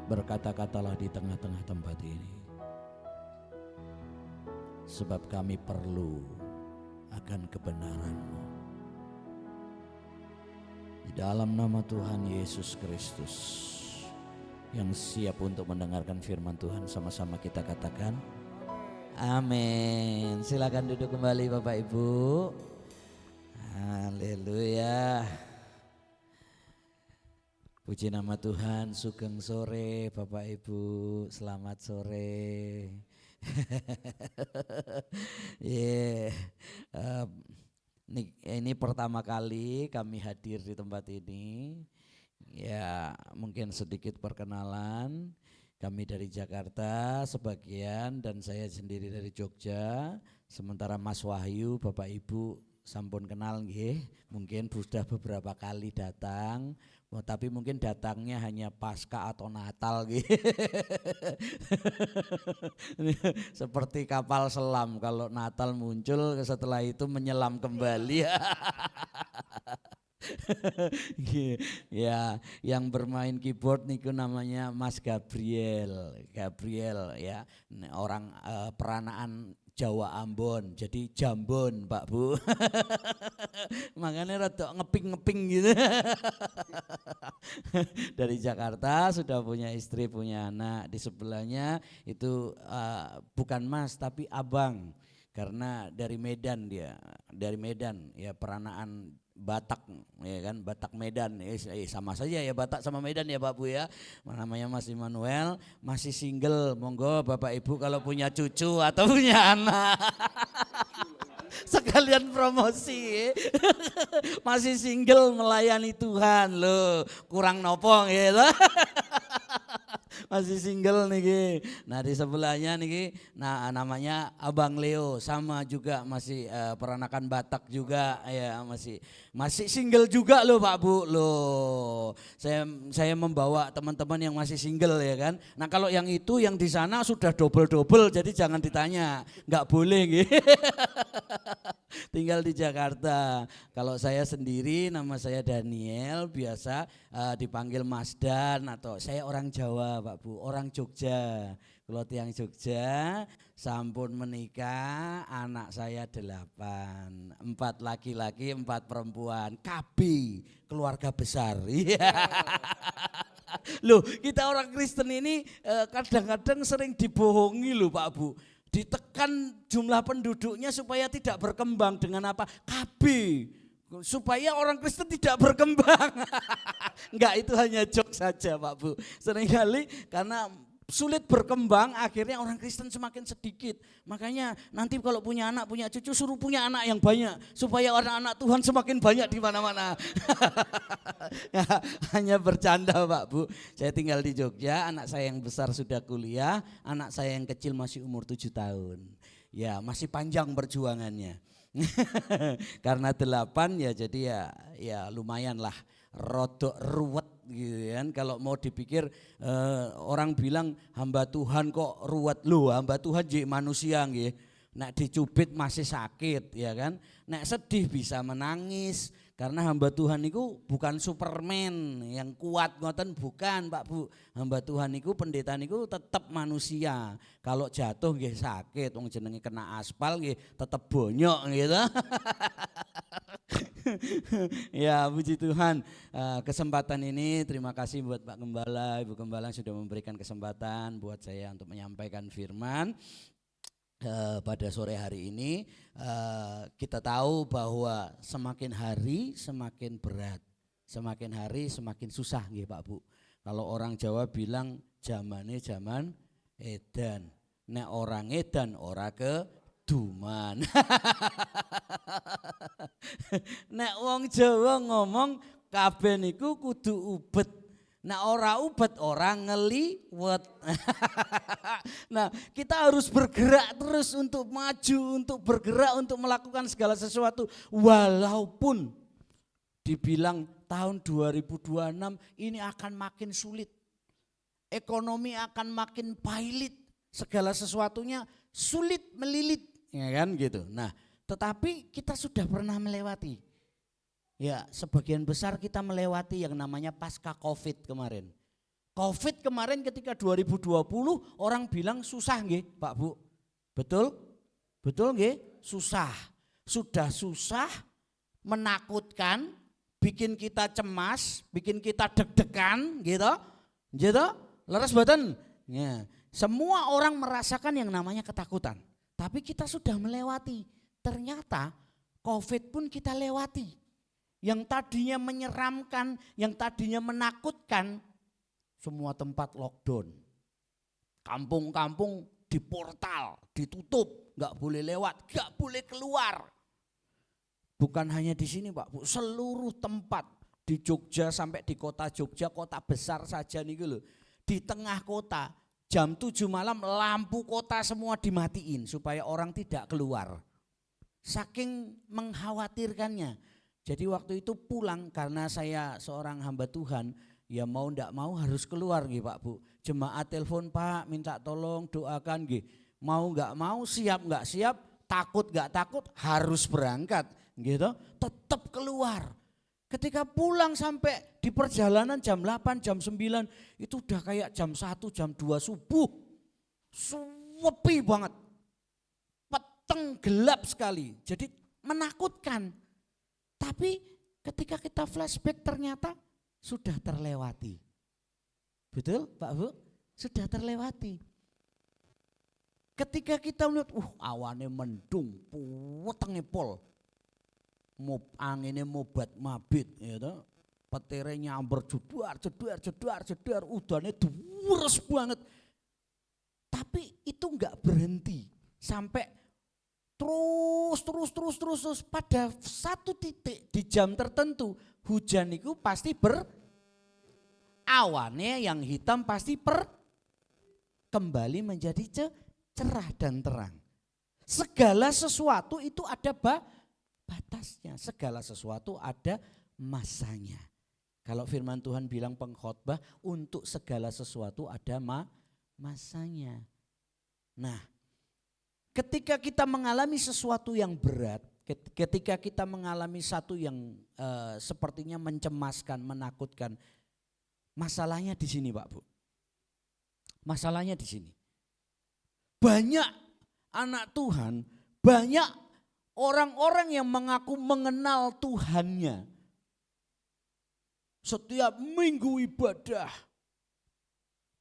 Berkata-katalah di tengah-tengah tempat ini. Sebab kami perlu akan kebenaran-Mu. Di dalam nama Tuhan Yesus Kristus yang siap untuk mendengarkan firman Tuhan, sama-sama kita katakan amin. Silakan duduk kembali Bapak Ibu. Haleluya. Puji nama Tuhan. Sugeng sore Bapak Ibu. Selamat sore. Ini pertama kali kami hadir di tempat ini. Ya, mungkin sedikit perkenalan. Kami dari Jakarta sebagian dan saya sendiri dari Jogja. Sementara Mas Wahyu, Bapak Ibu sampun kenal nggih, mungkin sudah beberapa kali datang. Tapi mungkin datangnya hanya pasca atau Natal nggih. Seperti kapal selam, kalau Natal muncul setelah itu menyelam kembali. Ya, yang bermain keyboard niku namanya Mas Gabriel ya, orang peranaan Jawa Ambon, jadi Jambon Pak Bu. Makanya rada ngeping-ngeping gitu. Dari Jakarta sudah punya istri, punya anak. Di sebelahnya itu bukan Mas tapi Abang, karena dari Medan dia, dari Medan ya, peranaan Batak ya kan, Batak Medan, sama saja ya Batak sama Medan ya Pak Bu ya. Namanya Mas Immanuel, masih single, monggo Bapak Ibu kalau punya cucu atau punya anak. Sekalian promosi. Masih single melayani Tuhan loh, kurang nopong gitu. Masih single nih. Nah di sebelahnya nih, nah namanya Abang Leo, sama juga masih peranakan Batak juga ya, masih single juga loh Pak Bu loh. Saya membawa teman-teman yang masih single ya kan. Nah kalau yang itu yang di sana sudah double, jadi jangan ditanya, nggak boleh gitu. Tinggal di Jakarta. Kalau saya sendiri nama saya Daniel, biasa dipanggil Mas Dan, atau saya orang Jawa Pak Bu, orang Jogja. Kalau tiang Jogja, sampun menikah, anak saya 8, 4 laki-laki 4 perempuan, KB, keluarga besar. Loh kita orang Kristen ini kadang-kadang sering dibohongi loh Pak Bu. Ditekan jumlah penduduknya supaya tidak berkembang dengan apa? KB, supaya orang Kristen tidak berkembang. Enggak, itu hanya joke saja Pak Bu. Seringkali karena sulit berkembang, akhirnya orang Kristen semakin sedikit. Makanya nanti kalau punya anak, punya cucu, suruh punya anak yang banyak, supaya anak-anak Tuhan semakin banyak di mana-mana. Ya, hanya bercanda Pak Bu. Saya tinggal di Jogja, anak saya yang besar sudah kuliah, anak saya yang kecil masih umur 7 tahun. Ya masih panjang perjuangannya. Karena 8 ya, jadi ya lumayan lah, rodok ruwet gitu kan. Kalau mau dipikir orang bilang hamba Tuhan kok ruwet, loh hamba Tuhan jadi manusia nggih. Nek dicubit masih sakit ya kan. Nek sedih bisa menangis, karena hamba Tuhan itu bukan Superman yang kuat ngoten, bukan Pak Bu. Hamba Tuhan itu, pendeta niku tetap manusia. Kalau jatuh nggih sakit, wong jenenge kena aspal nggih tetap bonyok gitu. Ya puji Tuhan, kesempatan ini terima kasih buat Pak Gembala, Ibu Gembala yang sudah memberikan kesempatan buat saya untuk menyampaikan firman. Pada sore hari ini kita tahu bahwa semakin hari semakin berat, semakin hari semakin susah nggih Pak Bu. Kalau orang Jawa bilang zamane zaman edan, nek orang edan ora keduman. Nek wong Jawa ngomong kabeh niku kudu ubet. Nah ora ubet, orang ngeliwet. Nah kita harus bergerak terus untuk maju, untuk bergerak, untuk melakukan segala sesuatu. Walaupun dibilang tahun 2026 ini akan makin sulit. Ekonomi akan makin pailit, segala sesuatunya sulit melilit, ya kan gitu. Nah tetapi kita sudah pernah melewati. Ya sebagian besar kita melewati yang namanya pasca COVID kemarin. COVID kemarin ketika 2020 orang bilang susah nggih Pak Bu. Betul? Betul nggih? Susah. Sudah susah, menakutkan, bikin kita cemas, bikin kita deg-degan gitu. Gitu? Leres mboten? Ya. Semua orang merasakan yang namanya ketakutan. Tapi kita sudah melewati. Ternyata COVID pun kita lewati. Yang tadinya menyeramkan, yang tadinya menakutkan, semua tempat lockdown. Kampung-kampung di portal, ditutup, gak boleh lewat, gak boleh keluar. Bukan hanya di sini Pak Bu, seluruh tempat di Jogja sampai di kota Jogja, kota besar saja nih loh. Di tengah kota jam 7 malam lampu kota semua dimatiin supaya orang tidak keluar. Saking mengkhawatirkannya. Jadi waktu itu pulang karena saya seorang hamba Tuhan, ya mau ndak mau harus keluar nggih Pak Bu. Jemaat telepon, Pak minta tolong doakan nggih. Mau nggak mau, siap nggak siap, takut nggak takut harus berangkat gitu. Tetap keluar. Ketika pulang sampai di perjalanan jam 8, jam 9 itu udah kayak jam 1, jam 2 subuh. Sepi banget. Peteng gelap sekali. Jadi menakutkan. Tapi ketika kita flashback ternyata sudah terlewati. Betul Pak Bu? Sudah terlewati. Ketika kita melihat awane mendung, wetenge pol. Anginnya mobat mabit gitu. Petirnya nyamber jedar, udannya deres banget. Tapi itu enggak berhenti sampai terus pada satu titik di jam tertentu hujan itu pasti awannya yang hitam pasti kembali menjadi cerah dan terang. Segala sesuatu itu ada batasnya, segala sesuatu ada masanya. Kalau firman Tuhan bilang pengkhotbah, untuk segala sesuatu ada masanya. Nah, ketika kita mengalami sesuatu yang berat, ketika kita mengalami satu yang sepertinya mencemaskan, menakutkan, masalahnya di sini Pak Bu. Masalahnya di sini. Banyak anak Tuhan, banyak orang-orang yang mengaku mengenal Tuhannya. Setiap minggu ibadah.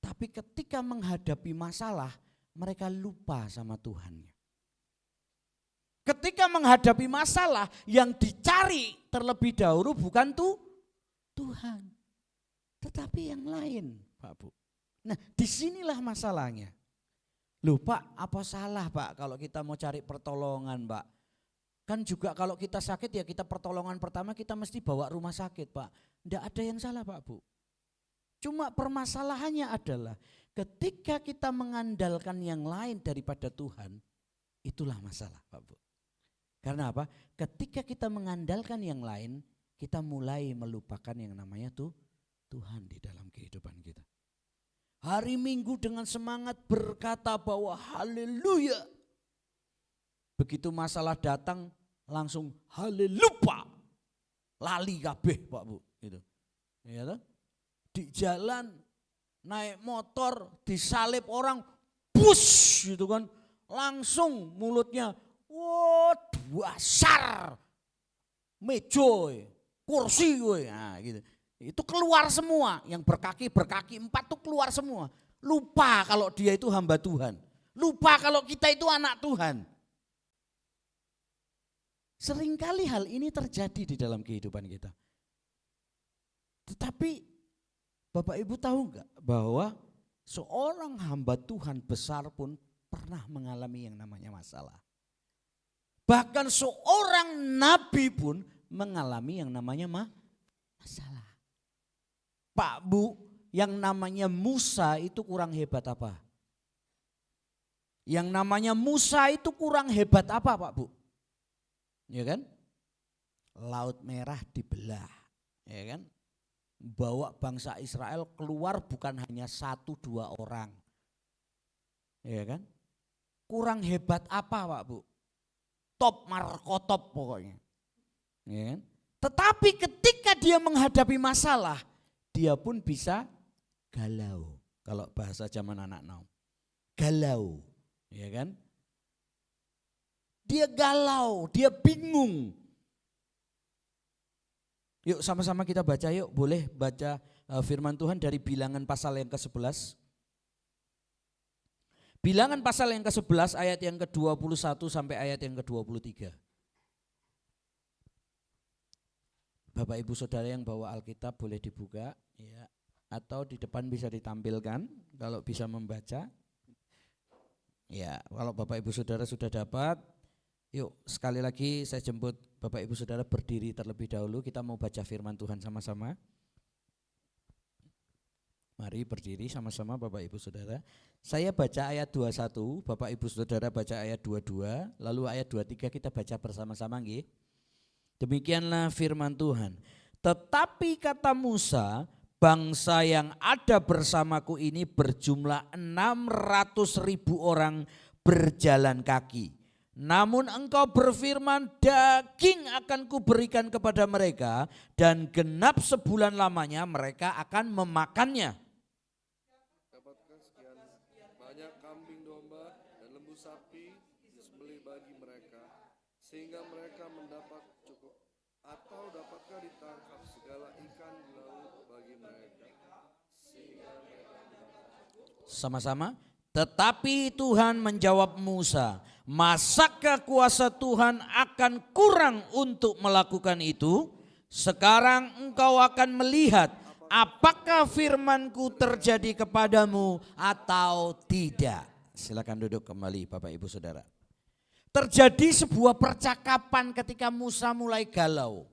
Tapi ketika menghadapi masalah, mereka lupa sama Tuhannya. Ketika menghadapi masalah, yang dicari terlebih dahulu bukan Tuhan. Tetapi yang lain, Pak Bu. Nah, disinilah masalahnya. Loh Pak, apa salah Pak kalau kita mau cari pertolongan Pak? Kan juga kalau kita sakit ya kita pertolongan pertama kita mesti bawa rumah sakit Pak. Tidak ada yang salah Pak Bu. Cuma permasalahannya adalah ketika kita mengandalkan yang lain daripada Tuhan, itulah masalah Pak Bu. Karena apa? Ketika kita mengandalkan yang lain, kita mulai melupakan yang namanya Tuhan di dalam kehidupan kita. Hari Minggu dengan semangat berkata bahwa haleluya. Begitu masalah datang langsung haleluya. Lali kabeh Pak Bu gitu. Ya toh? Di jalan naik motor disalib orang bus gitu kan. Langsung mulutnya dasar meja kursi gue nah, gitu. Itu keluar semua, yang berkaki 4 tuh keluar semua. Lupa kalau dia itu hamba Tuhan. Lupa kalau kita itu anak Tuhan. Seringkali hal ini terjadi di dalam kehidupan kita. Tetapi Bapak Ibu tahu enggak bahwa seorang hamba Tuhan besar pun pernah mengalami yang namanya masalah. Bahkan seorang nabi pun mengalami yang namanya masalah. Pak Bu, yang namanya Musa itu kurang hebat apa? Yang namanya Musa itu kurang hebat apa Pak Bu? Ya kan? Laut Merah dibelah, ya kan? Bawa bangsa Israel keluar bukan hanya 1-2 orang. Ya kan? Kurang hebat apa Pak Bu? Top markotop pokoknya. Ya kan? Tetapi ketika dia menghadapi masalah, dia pun bisa galau. Kalau bahasa zaman anak now. Galau, ya kan? Dia galau, dia bingung. Yuk sama-sama kita baca yuk, boleh baca firman Tuhan dari Bilangan pasal yang ke-11. Bilangan pasal yang ke-11 ayat yang ke-21 sampai ayat yang ke-23. Bapak Ibu Saudara yang bawa Alkitab boleh dibuka ya, atau di depan bisa ditampilkan kalau bisa membaca. Ya, kalau Bapak Ibu Saudara sudah dapat, yuk sekali lagi saya jemput Bapak Ibu Saudara berdiri terlebih dahulu, kita mau baca firman Tuhan sama-sama. Mari berdiri sama-sama Bapak Ibu Saudara. Saya baca ayat 21, Bapak Ibu Saudara baca ayat 22, lalu ayat 23 kita baca bersama-sama nggih. Demikianlah firman Tuhan. Tetapi kata Musa, bangsa yang ada bersamaku ini berjumlah 600.000 orang berjalan kaki. Namun engkau berfirman, daging akan kuberikan kepada mereka dan genap sebulan lamanya mereka akan memakannya. Dapatkan sekian banyak kambing domba dan lembu sapi disembelih bagi mereka, sehingga mereka mendapat cukup. Atau dapatkah ditangkap segala ikan di laut bagi mereka, sehingga mereka mendapat. Sama-sama. Tetapi Tuhan menjawab Musa, masakah kuasa Tuhan akan kurang untuk melakukan itu? Sekarang engkau akan melihat apakah firmanku terjadi kepadamu atau tidak. Silakan duduk kembali Bapak Ibu Saudara. Terjadi sebuah percakapan ketika Musa mulai galau.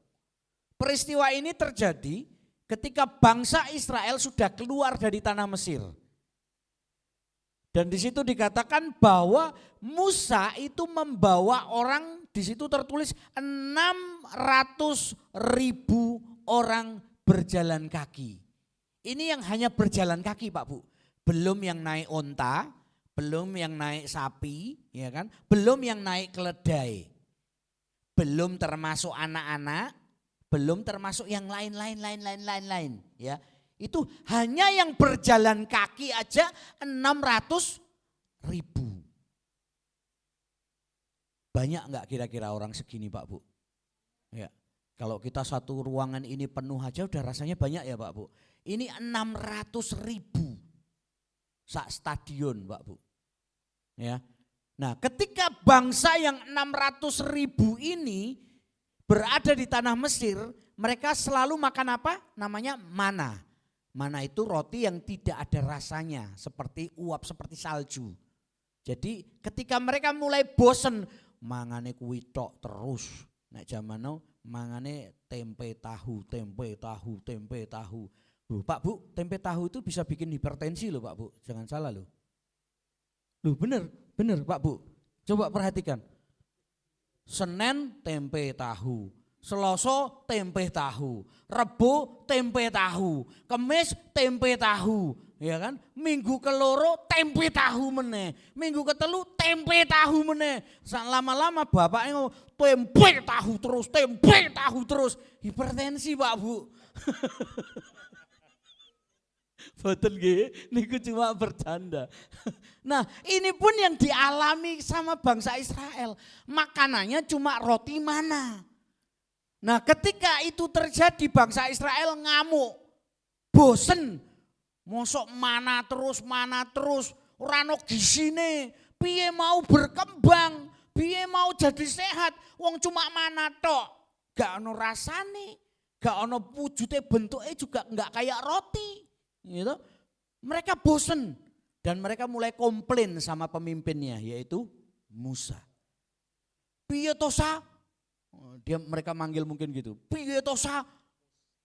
Peristiwa ini terjadi ketika bangsa Israel sudah keluar dari tanah Mesir. Dan di situ dikatakan bahwa Musa itu membawa orang, di situ tertulis 600.000 orang berjalan kaki. Ini yang hanya berjalan kaki Pak Bu. Belum yang naik onta, belum yang naik sapi, ya kan? Belum yang naik keledai. Belum termasuk anak-anak, belum termasuk yang lain, ya. Itu hanya yang berjalan kaki aja 600.000. Banyak enggak kira-kira orang segini Pak Bu? Ya, kalau kita satu ruangan ini penuh aja udah rasanya banyak ya Pak Bu. Ini 600.000 sak stadion Pak Bu. Ya. Nah, ketika bangsa yang 600.000 ini berada di tanah Mesir, mereka selalu makan apa? Namanya mana. Mana itu roti yang tidak ada rasanya, seperti uap, seperti salju. Jadi ketika mereka mulai bosen, mangane kuwi tok terus. Nek zaman now mangane tempe tahu. Loh, Pak Bu, tempe tahu itu bisa bikin hipertensi loh Pak Bu, jangan salah loh. Loh bener Pak Bu, coba perhatikan. Senin tempe tahu. Selasa tempe tahu, Rebo tempe tahu, Kemis tempe tahu, ya kan? Minggu keloro tempe tahu meneh, minggu ketelu tempe tahu meneh. Lama-lama bapaknya ngomong tempe tahu terus, hipertensi Pak Bu. Betul nggih, niku cuma bercanda. Nah, ini pun yang dialami sama bangsa Israel. Makanannya cuma roti mana. Nah ketika itu terjadi bangsa Israel ngamuk, bosen, mosok mana terus, ora ono gisine, piye mau berkembang, piye mau jadi sehat, wong cuma mana tok, gak ono rasane, gak ono wujudnya bentuknya juga gak kayak roti, gitu. Mereka bosen dan mereka mulai komplain sama pemimpinnya yaitu Musa. Piye tosa? Mereka manggil mungkin gitu. Piye tosa?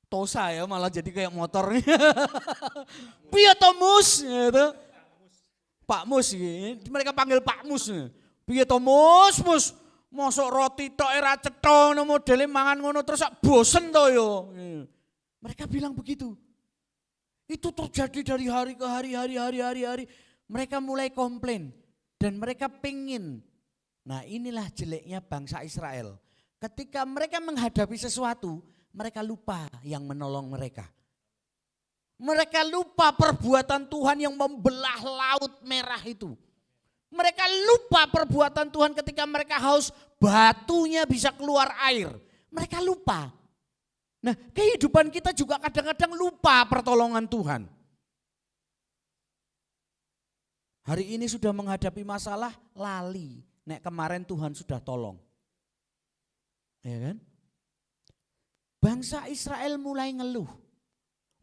Tosa ya malah jadi kayak motor. Piye to Mus? Gitu. Pak Mus gitu. Mereka panggil Pak Mus. Piye to Mus? Mosok roti tok ora cetha modele mangan ngono terus bosen to yo. Mereka bilang begitu. Itu terjadi dari hari ke hari. Mereka mulai komplain dan mereka pengin. Nah inilah jeleknya bangsa Israel. Ketika mereka menghadapi sesuatu, mereka lupa yang menolong mereka. Mereka lupa perbuatan Tuhan yang membelah laut merah itu. Mereka lupa perbuatan Tuhan ketika mereka haus, batunya bisa keluar air. Mereka lupa. Nah kehidupan kita juga kadang-kadang lupa pertolongan Tuhan. Hari ini sudah menghadapi masalah, lali. Nek kemarin Tuhan sudah tolong. Ya kan? Bangsa Israel mulai ngeluh.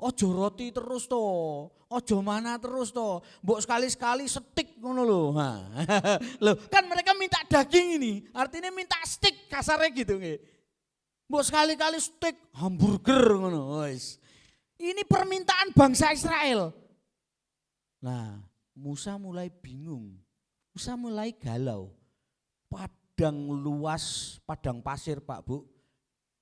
Ojo roti terus toh, ojo mana terus toh. Mbok sekali-sekali stik ngono lho. Loh, kan mereka minta daging ini, artinya minta stik kasarnya gitu nggih. Mbok sekali-kali stik hamburger ngono, wis. Ini permintaan bangsa Israel. Nah, Musa mulai bingung. Musa mulai galau. Padang luas, padang pasir Pak Bu.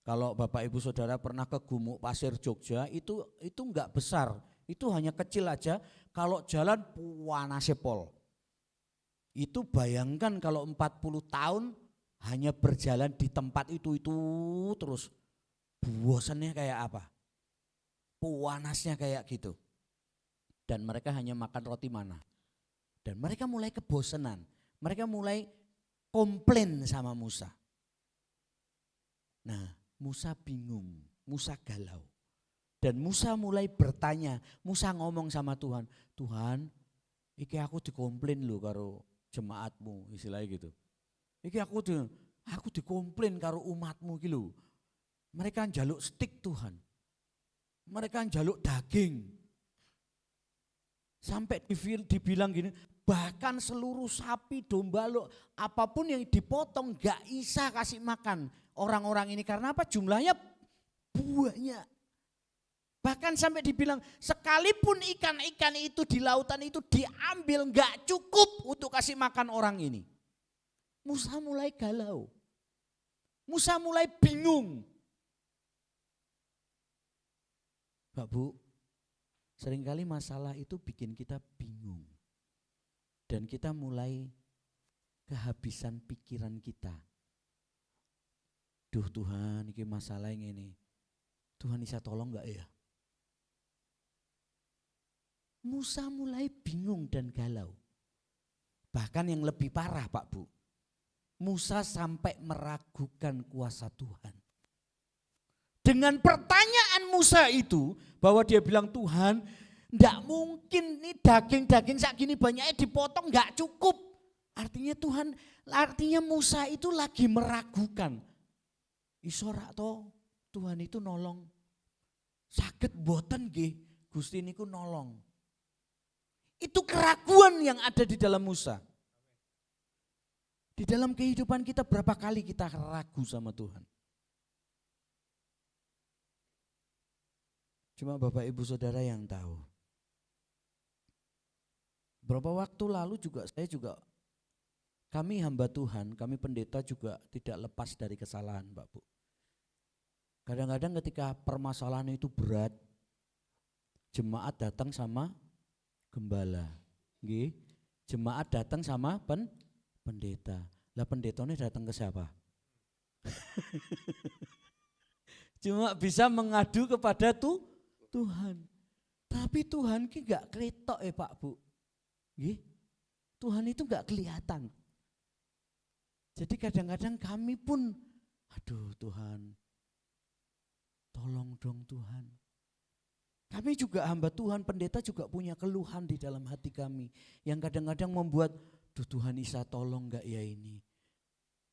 Kalau Bapak Ibu Saudara pernah ke Gumuk Pasir Jogja, itu enggak besar. Itu hanya kecil aja. Kalau jalan panasnya pol. Itu bayangkan kalau 40 tahun hanya berjalan di tempat itu terus. Bosannya kayak apa? Panasnya kayak gitu. Dan mereka hanya makan roti mana. Dan mereka mulai kebosanan. Mereka mulai komplain sama Musa. Nah, Musa bingung, Musa galau. Dan Musa mulai bertanya, Musa ngomong sama Tuhan, Tuhan, iki aku dikomplain lho karo jemaatmu, istilahnya gitu. Iki aku dikomplain karo umatmu iki lho. Mereka njaluk stik Tuhan. Mereka njaluk daging. Sampai dibilang gini, bahkan seluruh sapi, domba lo, apapun yang dipotong gak bisa kasih makan orang-orang ini. Karena apa? Jumlahnya banyak. Bahkan sampai dibilang sekalipun ikan-ikan itu di lautan itu diambil gak cukup untuk kasih makan orang ini. Musa mulai galau. Musa mulai bingung. Pak Bu, seringkali masalah itu bikin kita bingung. Dan kita mulai kehabisan pikiran kita. Duh Tuhan, ini masalah yang ini. Tuhan bisa tolong gak ya? Musa mulai bingung dan galau. Bahkan yang lebih parah Pak Bu. Musa sampai meragukan kuasa Tuhan. Dengan pertanyaan Musa itu, bahwa dia bilang Tuhan, enggak mungkin nih daging-daging segini banyaknya dipotong enggak cukup. Artinya Musa itu lagi meragukan. Isorak toh Tuhan itu nolong. Saged boten nggih, Gusti niku nolong. Itu keraguan yang ada di dalam Musa. Di dalam kehidupan kita berapa kali kita ragu sama Tuhan? Cuma Bapak Ibu Saudara yang tahu. Berapa waktu lalu kami hamba Tuhan, kami pendeta juga tidak lepas dari kesalahan Pak Bu. Kadang-kadang ketika permasalahan itu berat, jemaat datang sama gembala. Nggih, jemaat datang sama pendeta. Lah pendetanya datang ke siapa? Cuma bisa mengadu kepada Tuhan. Tapi Tuhan ki gak ketok Pak Bu. Nggih. Tuhan itu gak kelihatan. Jadi kadang-kadang kami pun, aduh Tuhan, tolong dong Tuhan. Kami juga hamba Tuhan, pendeta juga punya keluhan di dalam hati kami. Yang kadang-kadang membuat, duh Tuhan Isa tolong gak ya ini.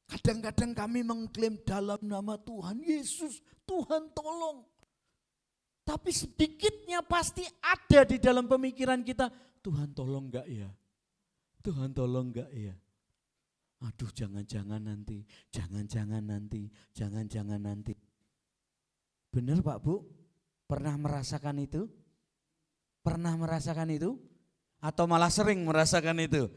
Kadang-kadang kami mengklaim dalam nama Tuhan Yesus, Tuhan tolong. Tapi sedikitnya pasti ada di dalam pemikiran kita, Tuhan tolong gak ya? Tuhan tolong gak ya? Aduh jangan-jangan nanti, jangan-jangan nanti, jangan-jangan nanti. Benar Pak Bu? Pernah merasakan itu? Pernah merasakan itu? Atau malah sering merasakan itu?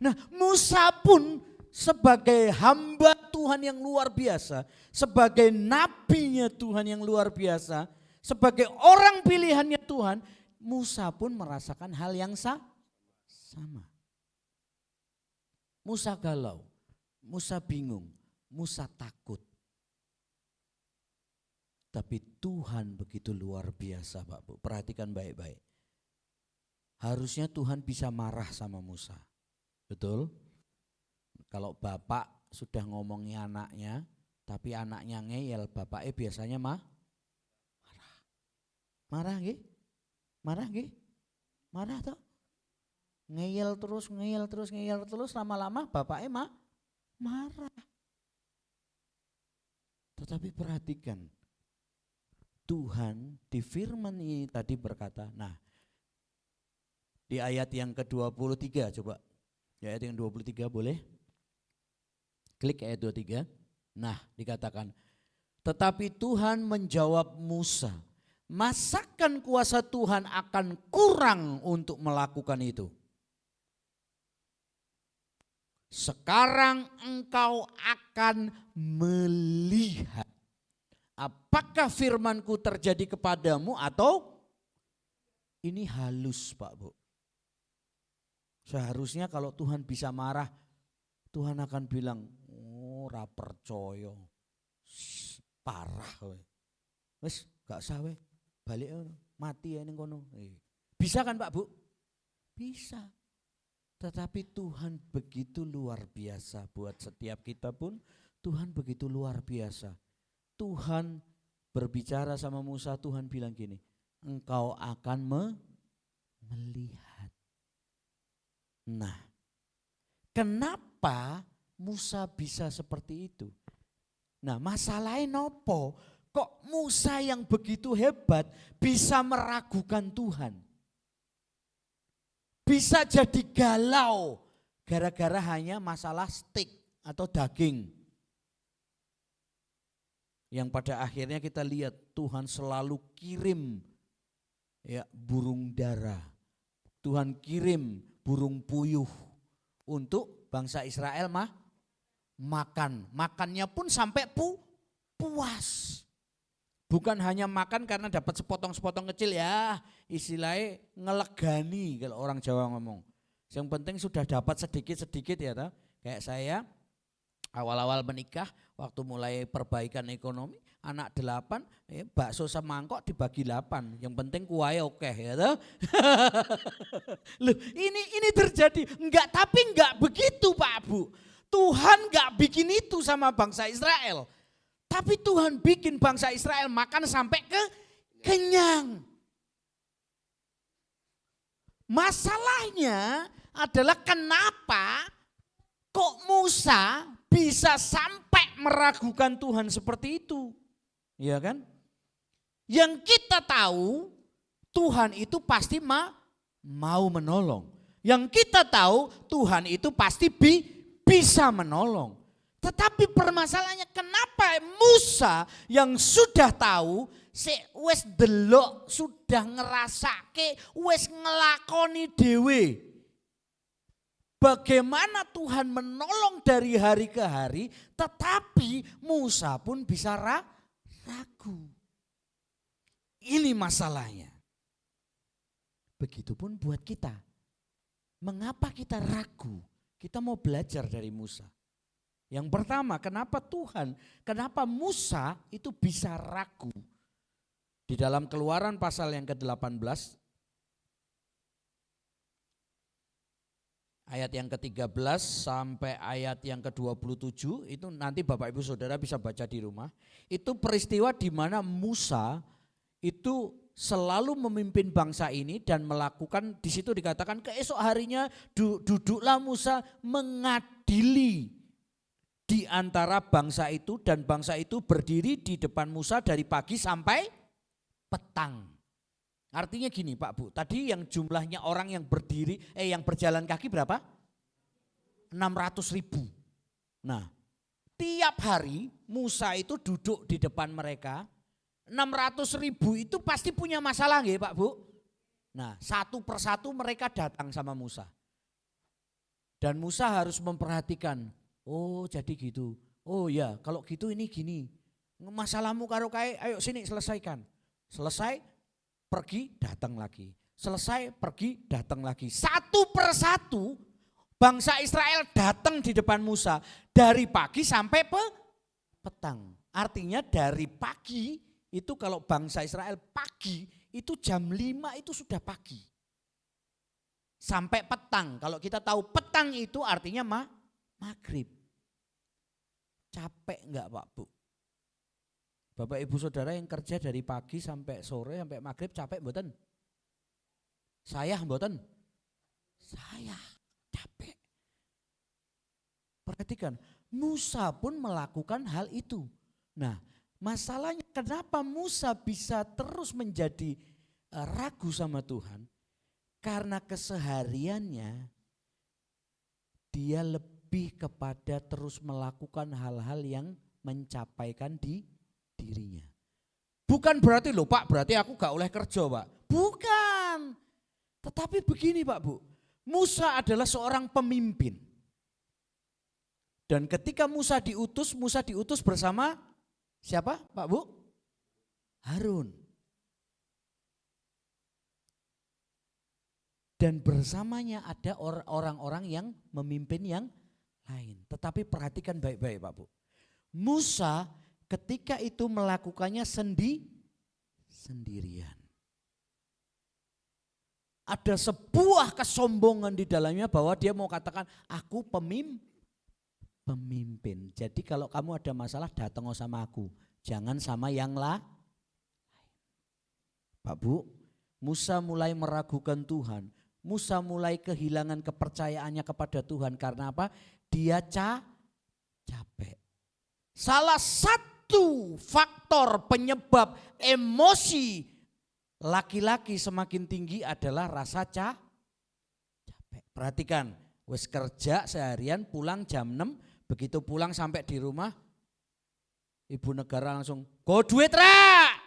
Nah Musa pun sebagai hamba Tuhan yang luar biasa, sebagai nabinya Tuhan yang luar biasa, sebagai orang pilihannya Tuhan, Musa pun merasakan hal yang sama. Musa galau, Musa bingung, Musa takut. Tapi Tuhan begitu luar biasa Pak Bu, perhatikan baik-baik. Harusnya Tuhan bisa marah sama Musa, betul? Kalau bapak sudah ngomongi anaknya, tapi anaknya ngeyel, bapaknya biasanya marah. Marah nggih? Marah nggih? Marah toh? Ngeyel terus, lama-lama bapaknya marah. Tetapi perhatikan, Tuhan di firman ini tadi berkata, nah di ayat yang ke-23 coba, di ayat yang 23 boleh? Klik ayat 23, nah dikatakan, tetapi Tuhan menjawab Musa, masakan kuasa Tuhan akan kurang untuk melakukan itu? Sekarang engkau akan melihat apakah firmanku terjadi kepadamu atau ini halus, Pak Bu. Seharusnya kalau Tuhan bisa marah, Tuhan akan bilang, oh ora percaya, parah we. Wes gak usah we, balik mati ya ning kono. Bisa kan Pak Bu? Bisa. Tetapi Tuhan begitu luar biasa buat setiap kita pun, Tuhan begitu luar biasa. Tuhan berbicara sama Musa, Tuhan bilang gini, engkau akan melihat. Nah, kenapa Musa bisa seperti itu? Nah, masalahnya nopo? Kok Musa yang begitu hebat bisa meragukan Tuhan? Bisa jadi galau gara-gara hanya masalah steak atau daging. Yang pada akhirnya kita lihat Tuhan selalu kirim ya burung dara. Tuhan kirim burung puyuh untuk bangsa Israel makan. Makannya pun sampai puas. Bukan hanya makan karena dapat sepotong-sepotong kecil ya, istilahnya ngelegani kalau orang Jawa ngomong. Yang penting sudah dapat sedikit-sedikit ya toh. Kayak saya awal-awal menikah waktu mulai perbaikan ekonomi, anak 8, bakso semangkok dibagi 8. Yang penting kuahnya oke ya toh. Loh, ini terjadi. Tapi enggak begitu Pak Bu. Tuhan enggak bikin itu sama bangsa Israel. Tapi Tuhan bikin bangsa Israel makan sampai kenyang. Masalahnya adalah kenapa kok Musa bisa sampai meragukan Tuhan seperti itu. Ya kan? Yang kita tahu Tuhan itu pasti mau menolong. Yang kita tahu Tuhan itu pasti bisa menolong. Tetapi permasalahannya kenapa Musa yang sudah tahu, wis delok, sudah ngerasake, wis ngelakoni dewe. Bagaimana Tuhan menolong dari hari ke hari, tetapi Musa pun bisa ragu. Ini masalahnya. Begitupun buat kita. Mengapa kita ragu? Kita mau belajar dari Musa. Yang pertama, kenapa Musa itu bisa ragu? Di dalam Keluaran pasal yang ke-18, ayat yang ke-13 sampai ayat yang ke-27, itu nanti Bapak Ibu Saudara bisa baca di rumah. Itu peristiwa di mana Musa itu selalu memimpin bangsa ini dan melakukan, di situ dikatakan keesok harinya duduklah Musa mengadili di antara bangsa itu, dan bangsa itu berdiri di depan Musa dari pagi sampai petang. Artinya gini Pak Bu, tadi yang jumlahnya orang yang berdiri, yang berjalan kaki berapa? 600.000. Nah, tiap hari Musa itu duduk di depan mereka, 600.000 itu pasti punya masalah nggih Pak Bu? Nah, satu persatu mereka datang sama Musa. Dan Musa harus memperhatikan, oh jadi gitu. Oh ya kalau gitu ini gini. Masalahmu karo kae, ayo sini selesaikan. Selesai, pergi, datang lagi. Selesai, pergi, datang lagi. Satu persatu bangsa Israel datang di depan Musa. Dari pagi sampai petang. Artinya dari pagi itu kalau bangsa Israel pagi itu jam 5 itu sudah pagi. Sampai petang. Kalau kita tahu petang itu artinya maghrib. Capek enggak Pak Bu? Bapak Ibu Saudara yang kerja dari pagi sampai sore sampai maghrib capek mboten? Saya mboten? Saya capek. Perhatikan, Musa pun melakukan hal itu. Nah, masalahnya kenapa Musa bisa terus menjadi ragu sama Tuhan? Karena kesehariannya dia lebih kepada terus melakukan hal-hal yang mencapaikan dirinya. Bukan berarti loh Pak, berarti aku gak oleh kerja Pak. Bukan. Tetapi begini Pak Bu, Musa adalah seorang pemimpin. Dan ketika Musa diutus bersama siapa Pak Bu? Harun. Dan bersamanya ada orang-orang yang memimpin yang lain. Tetapi perhatikan baik-baik Pak Bu. Musa ketika itu melakukannya sendirian. Ada sebuah kesombongan di dalamnya bahwa dia mau katakan aku pemimpin. Jadi kalau kamu ada masalah datang sama aku. Jangan sama yang lain. Pak Bu, Musa mulai meragukan Tuhan. Musa mulai kehilangan kepercayaannya kepada Tuhan. Karena apa? Dia capek. Salah satu faktor penyebab emosi laki-laki semakin tinggi adalah rasa capek. Perhatikan, wis kerja seharian pulang jam 6, begitu pulang sampai di rumah, ibu negara langsung, "Go duit ra!"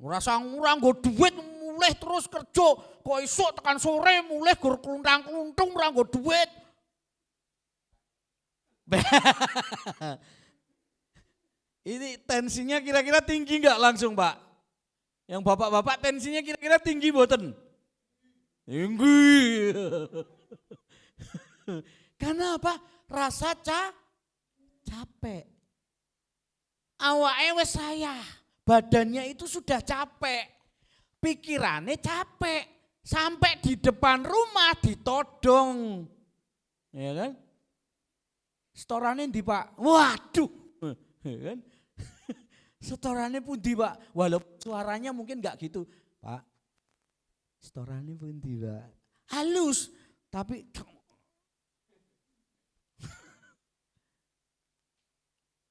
Ngerasa ngurang go duit, mulai terus kerja, kok esuk tekan sore mulai gur kluntang-kluntung ora go duit. Ini tensinya kira-kira tinggi enggak langsung Pak? Yang bapak-bapak tensinya kira-kira tinggi mboten? Tinggi. Karena apa? Rasa capek. Awake wis saya, badannya itu sudah capek. Pikirannya capek. Sampai di depan rumah ditodong. Ya kan? Setorannya di Pak. Waduh. Ya kan? Setorannya pundi Pak, walaupun suaranya mungkin enggak gitu. Pak, setorannya pundi Pak. Halus, tapi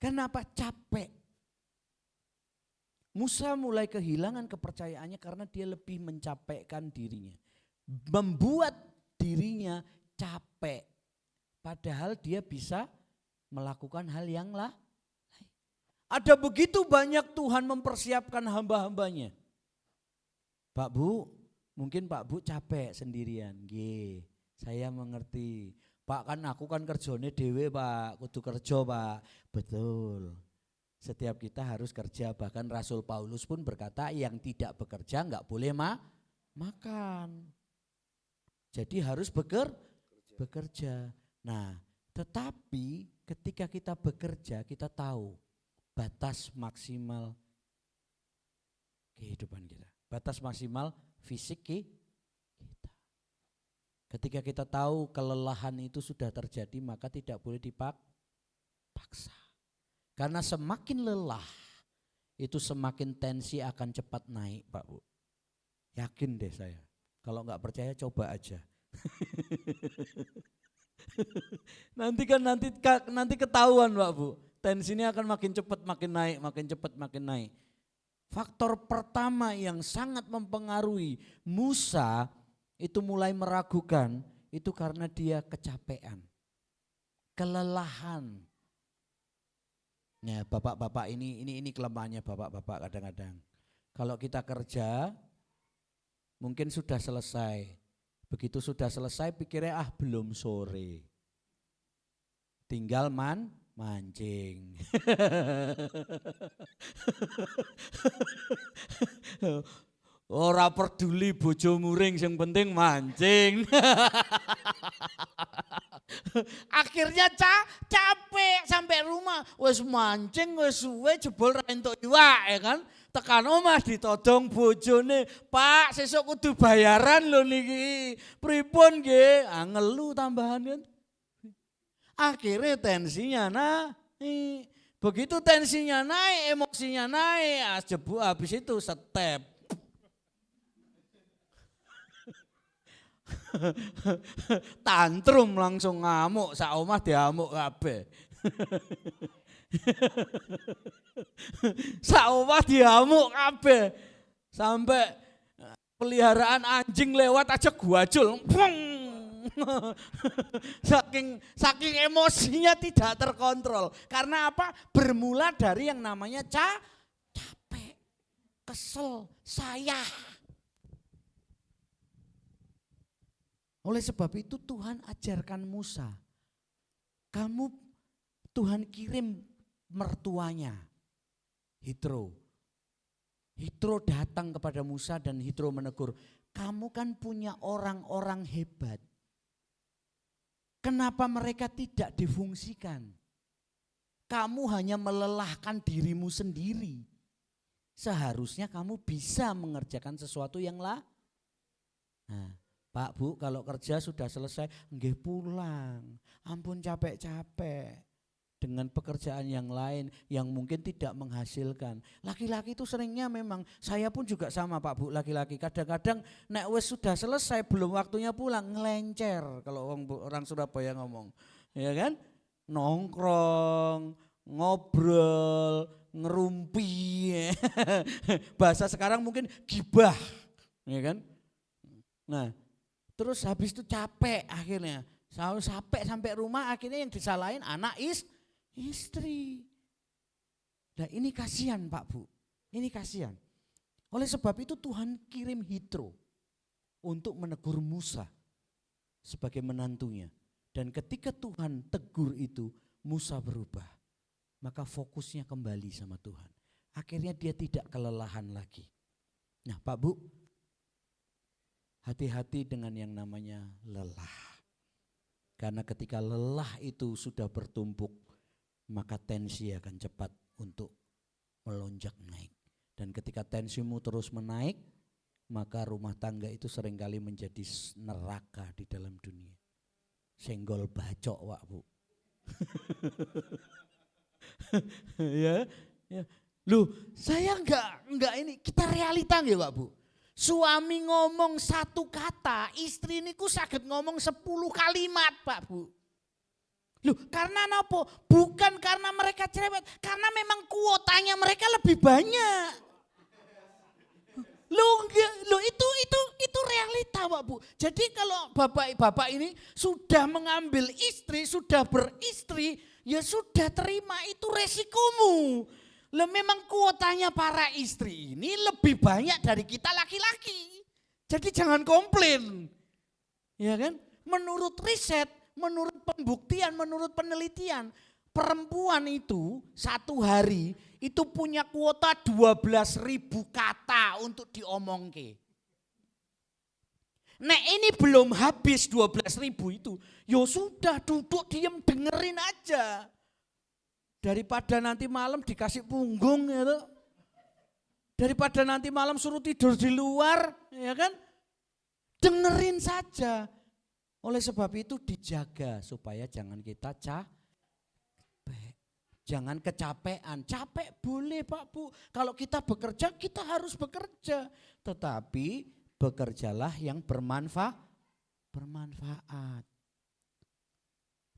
kenapa capek? Musa mulai kehilangan kepercayaannya karena dia lebih mencapekkan dirinya. Membuat dirinya capek. Padahal dia bisa melakukan hal yang lain. Ada begitu banyak Tuhan mempersiapkan hamba-hambanya. Pak Bu, mungkin Pak Bu capek sendirian. Nggih, saya mengerti. Pak kan aku kan kerjone dhewe Pak, kudu kerja Pak. Betul. Setiap kita harus kerja, bahkan Rasul Paulus pun berkata yang tidak bekerja enggak boleh makan. Jadi harus bekerja. Nah, tetapi ketika kita bekerja kita tahu batas maksimal kehidupan kita. Batas maksimal fisik kita. Ketika kita tahu kelelahan itu sudah terjadi maka tidak boleh dipaksa. Karena semakin lelah itu semakin tensi akan cepat naik Pak Bu. Yakin deh saya. Kalau enggak percaya coba aja. Nanti ketahuan Pak Bu. Tensinya akan makin cepat makin naik, makin cepat makin naik. Faktor pertama yang sangat mempengaruhi Musa itu mulai meragukan itu karena dia kecapean, kelelahan. Ya bapak-bapak ini kelemahannya bapak-bapak kadang-kadang. Kalau kita kerja mungkin sudah selesai, begitu sudah selesai pikirnya belum sore, tinggal mancing. Ora peduli bojo muring yang penting mancing. Akhirnya capek sampai rumah wis mancing wis suwe jebol ra entuk iwak ya kan. Tekan omah ditodong bojone, "Pak, sesuk kudu bayaran lho niki." "Pripun nggih?" Ngelu tambahan kan. Akhirnya tensinya naik. Begitu tensinya naik, emosinya naik, habis itu step. Tantrum langsung ngamuk, sak omah diamuk kabeh. Sak omah diamuk kabeh. Sampai peliharaan anjing lewat aja guajul. saking emosinya tidak terkontrol. Karena apa? Bermula dari yang namanya kesel, saya. Oleh sebab itu Tuhan ajarkan Musa. Tuhan kirim mertuanya, Hitro. Hitro datang kepada Musa dan Hitro menegur, kamu kan punya orang-orang hebat. Kenapa mereka tidak difungsikan? Kamu hanya melelahkan dirimu sendiri. Seharusnya kamu bisa mengerjakan sesuatu yang lah. Nah, Pak Bu, kalau kerja sudah selesai, nggih pulang. Ampun capek-capek. Dengan pekerjaan yang lain yang mungkin tidak menghasilkan. Laki-laki itu seringnya memang, saya pun juga sama Pak Bu, laki-laki. Kadang-kadang nek wes sudah selesai belum waktunya pulang, ngelencer kalau orang Surabaya ngomong. Ya kan? Nongkrong, ngobrol, ngerumpi. Bahasa sekarang mungkin gibah. Ya kan? Nah, terus habis itu capek akhirnya. Sampai rumah akhirnya yang disalahin anak istri. Nah ini kasihan Pak Bu, ini kasihan. Oleh sebab itu Tuhan kirim Hitro untuk menegur Musa sebagai menantunya. Dan ketika Tuhan tegur itu, Musa berubah. Maka fokusnya kembali sama Tuhan. Akhirnya dia tidak kelelahan lagi. Nah Pak Bu, hati-hati dengan yang namanya lelah. Karena ketika lelah itu sudah bertumpuk, maka tensi akan cepat untuk melonjak naik. Dan ketika tensimu terus menaik, maka rumah tangga itu seringkali menjadi neraka di dalam dunia. Senggol bacok Pak Bu. ya. Loh, saya enggak ini, kita realita nggih Pak Bu. Suami ngomong satu kata, istri niku saged ngomong 10 kalimat Pak Bu. Loh, karena apa? Bukan karena mereka cerewet, karena memang kuotanya mereka lebih banyak. Loh itu realita Pak Bu. Jadi kalau bapak ini sudah mengambil istri, sudah beristri, ya sudah terima itu resikomu. Loh, memang kuotanya para istri ini lebih banyak dari kita laki-laki. Jadi jangan komplain. Ya kan? Menurut riset, menurut pembuktian, menurut penelitian, perempuan itu satu hari itu punya kuota 12.000 kata untuk diomongke. Nek ini belum habis 12.000 itu, ya sudah duduk diem dengerin aja. Daripada nanti malam dikasih punggung gitu. Daripada nanti malam suruh tidur di luar, ya kan? Dengerin saja. Oleh sebab itu dijaga supaya jangan kita capek. Jangan kecapean. Capek boleh Pak Bu. Kalau kita bekerja kita harus bekerja. Tetapi bekerjalah yang bermanfaat.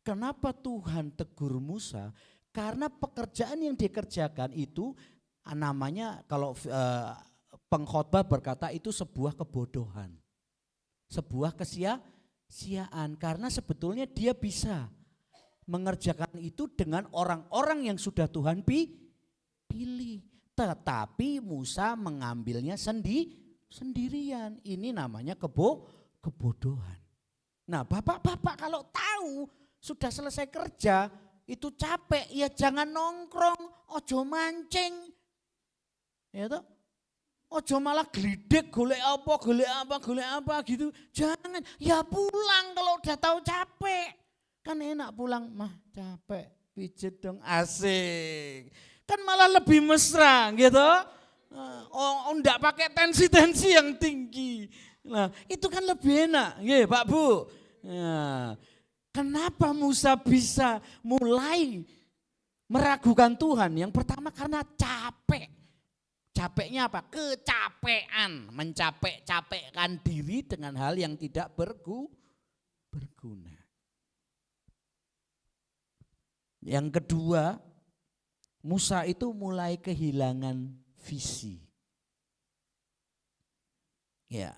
Kenapa Tuhan tegur Musa? Karena pekerjaan yang dikerjakan itu namanya kalau pengkhotbah berkata itu sebuah kebodohan. Sebuah kesia-siaan karena sebetulnya dia bisa mengerjakan itu dengan orang-orang yang sudah Tuhan pilih. Tetapi Musa mengambilnya sendirian. Ini namanya kebodohan. Nah bapak-bapak kalau tahu sudah selesai kerja itu capek ya jangan nongkrong, ojo mancing. Ya toh? Ojo malah glidek golek apa gitu. Jangan, ya pulang kalau udah tahu capek. Kan enak pulang, mah capek, pijet dong asik. Kan malah lebih mesra gitu. Enggak pakai tensi-tensi yang tinggi. Nah, itu kan lebih enak, nggih Pak Bu. Nah, kenapa Musa bisa mulai meragukan Tuhan? Yang pertama karena capek. Capeknya apa? Kecapean, mencapek-capekkan diri dengan hal yang tidak berguna. Yang kedua, Musa itu mulai kehilangan visi. Ya.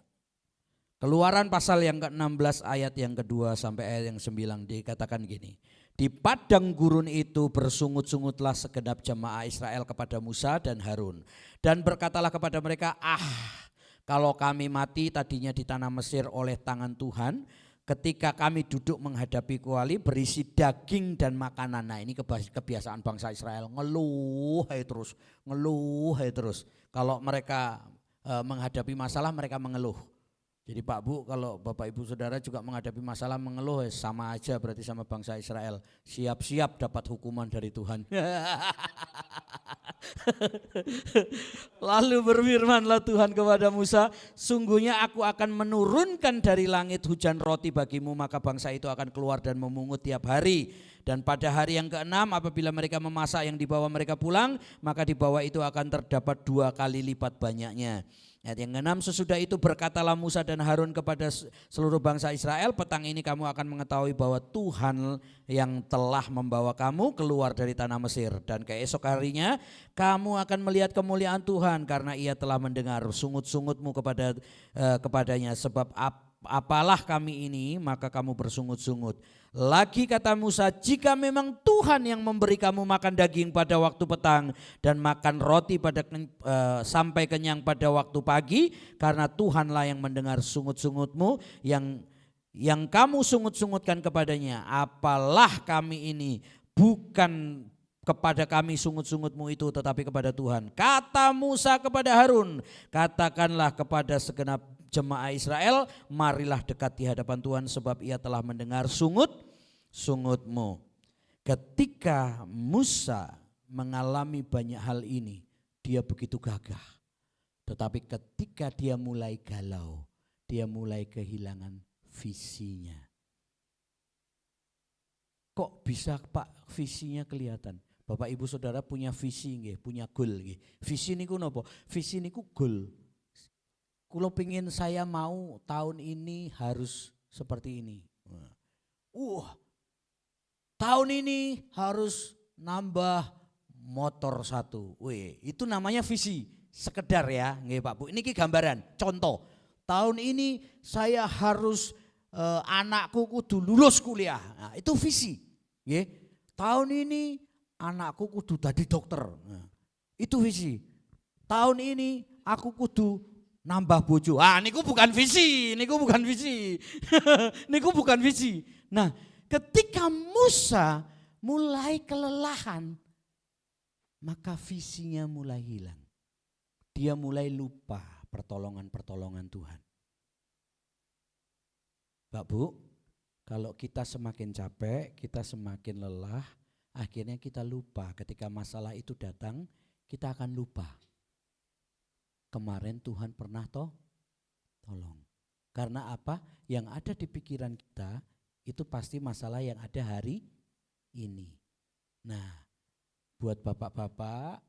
Keluaran pasal yang ke-16 ayat yang kedua sampai ayat yang 9 dikatakan gini. Di padang gurun itu bersungut-sungutlah segenap jemaah Israel kepada Musa dan Harun. Dan berkatalah kepada mereka, kalau kami mati tadinya di tanah Mesir oleh tangan Tuhan, ketika kami duduk menghadapi kuali berisi daging dan makanan. Nah, ini kebiasaan bangsa Israel, ngeluh terus. Kalau mereka menghadapi masalah mereka mengeluh. Jadi Pak Bu, kalau Bapak Ibu Saudara juga menghadapi masalah mengeluh, sama aja berarti sama bangsa Israel. Siap-siap dapat hukuman dari Tuhan. Lalu berfirmanlah Tuhan kepada Musa, sungguhnya aku akan menurunkan dari langit hujan roti bagimu, maka bangsa itu akan keluar dan memungut tiap hari. Dan pada hari yang ke-6 apabila mereka memasak yang dibawa mereka pulang, maka di bawah itu akan terdapat 2 kali lipat banyaknya. Ayat yang ke-6, sesudah itu berkatalah Musa dan Harun kepada seluruh bangsa Israel, petang ini kamu akan mengetahui bahwa Tuhan yang telah membawa kamu keluar dari tanah Mesir. Dan keesok harinya kamu akan melihat kemuliaan Tuhan karena ia telah mendengar sungut-sungutmu kepadanya. Sebab apalah kami ini, maka kamu bersungut-sungut. Lagi kata Musa, jika memang Tuhan yang memberi kamu makan daging pada waktu petang dan makan roti sampai kenyang pada waktu pagi, karena Tuhanlah yang mendengar sungut-sungutmu yang kamu sungut-sungutkan kepadanya. Apalah kami ini, bukan kepada kami sungut-sungutmu itu, tetapi kepada Tuhan. Kata Musa kepada Harun, katakanlah kepada segenap jemaah Israel, marilah dekat di hadapan Tuhan sebab ia telah mendengar sungut-sungutmu. Ketika Musa mengalami banyak hal ini, dia begitu gagah. Tetapi ketika dia mulai galau, dia mulai kehilangan visinya. Kok bisa Pak visinya kelihatan? Bapak Ibu Saudara punya visi nggih, punya goal nggih. Visi niku napa? Visi niku goal. Kulo pingin saya mau tahun ini harus seperti ini. Tahun ini harus nambah motor 1. Itu namanya visi. Sekedar ya, nggih Pak Bu. Ini gambaran, contoh. Tahun ini saya harus anakku kudu lulus kuliah. Nah, itu visi. Nggih. Tahun ini anakku kudu dadi dokter. Nah, itu visi. Tahun ini aku kudu nambah bojo. Niku bukan visi, niku bukan visi. Niku bukan visi. Nah, ketika Musa mulai kelelahan, maka visinya mulai hilang. Dia mulai lupa pertolongan-pertolongan Tuhan. Pak Bu, kalau kita semakin capek, kita semakin lelah, akhirnya kita lupa ketika masalah itu datang, kita akan lupa. Kemarin Tuhan pernah tolong. Karena apa? Yang ada di pikiran kita itu pasti masalah yang ada hari ini. Nah, buat bapak-bapak,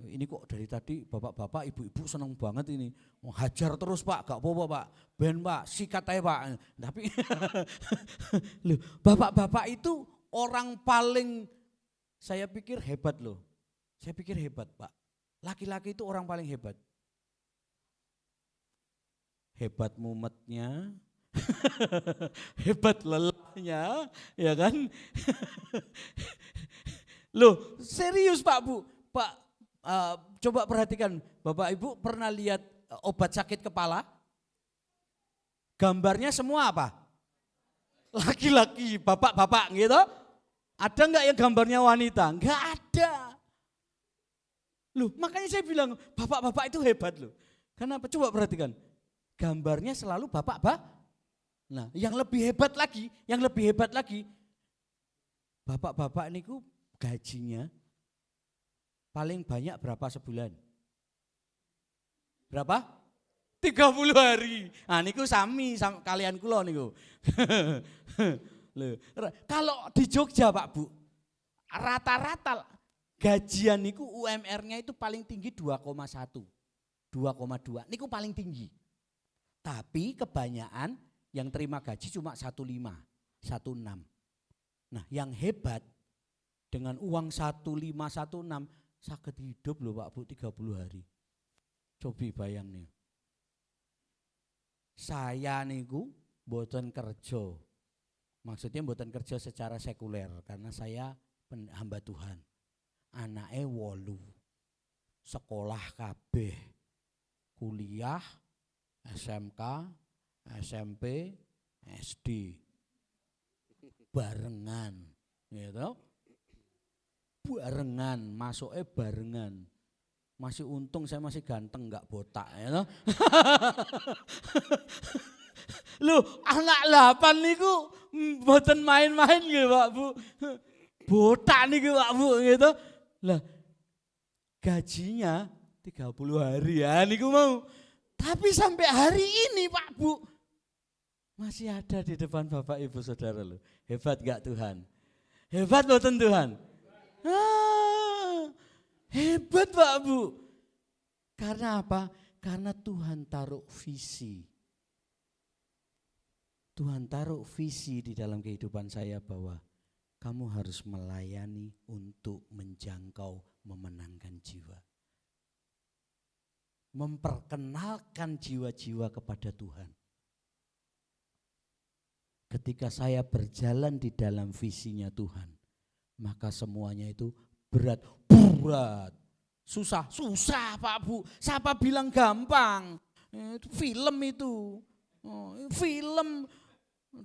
ini kok dari tadi bapak-bapak, ibu-ibu senang banget ini. Mau hajar terus Pak, gak apa-apa Pak. Ben Pak, sikat aja Pak. Tapi loh, bapak-bapak itu orang paling saya pikir hebat loh. Saya pikir hebat Pak. Laki-laki itu orang paling hebat. Hebat mumetnya, hebat lelahnya, ya kan? Loh serius Pak Bu, Pak coba perhatikan, Bapak Ibu pernah lihat obat sakit kepala? Gambarnya semua apa? Laki-laki, bapak-bapak gitu. Ada enggak yang gambarnya wanita? Enggak ada. Loh, makanya saya bilang bapak-bapak itu hebat loh. Kenapa? Coba perhatikan. Gambarnya selalu bapak-bapak. Nah, yang lebih hebat lagi, bapak-bapak niku gajinya paling banyak berapa sebulan? Berapa? 30 hari. Nah, niku sami kalian kula niku. Loh, kalau di Jogja Pak Bu, rata-rata gajian niku UMR-nya itu paling tinggi 2,1, 2,2. Niku paling tinggi. Tapi kebanyakan yang terima gaji cuma 1,5, 1,6. Nah, yang hebat dengan uang 1,5, 1,6 sakit hidup loh Pak Bu 30 hari. Coba bayang nih. Saya niku mboten kerja. Maksudnya mboten kerja secara sekuler karena saya hamba Tuhan. Anake 8. Sekolah kabeh. Kuliah, SMK, SMP, SD. Barengan, gitu. Barengan, masuknya barengan. Masih untung saya masih ganteng nggak botak, ya. Loh, anak 8 niku mboten main-main nggih Pak Bu. Botak niku Pak Bu gitu. Lah gajinya 30 hari ya niku mau. Tapi sampai hari ini Pak Bu masih ada di depan Bapak Ibu Saudara loh. Hebat gak Tuhan? Hebat mboten Tuhan? Hebat Pak Bu. Karena apa? Karena Tuhan taruh visi. Tuhan taruh visi di dalam kehidupan saya bahwa kamu harus melayani untuk menjangkau, memenangkan jiwa. Memperkenalkan jiwa-jiwa kepada Tuhan. Ketika saya berjalan di dalam visinya Tuhan, maka semuanya itu berat. Susah Pak Bu. Siapa bilang gampang? Itu film itu. Film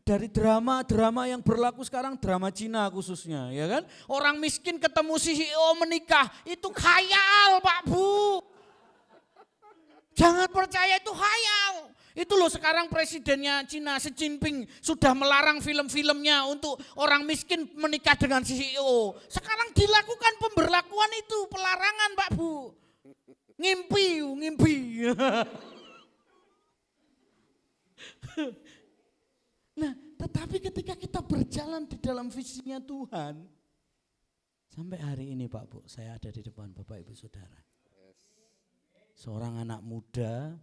dari drama yang berlaku sekarang, drama Cina khususnya, ya kan? Orang miskin ketemu CEO menikah, itu khayal Pak Bu. Jangan percaya itu khayal. Itu loh sekarang presidennya Cina Xi Jinping sudah melarang film-filmnya untuk orang miskin menikah dengan CEO. Sekarang dilakukan pemberlakuan itu, pelarangan Pak Bu. Ngimpi. Nah, tetapi ketika kita berjalan di dalam visinya Tuhan, sampai hari ini Pak Bu, saya ada di depan Bapak Ibu Saudara. Seorang anak muda,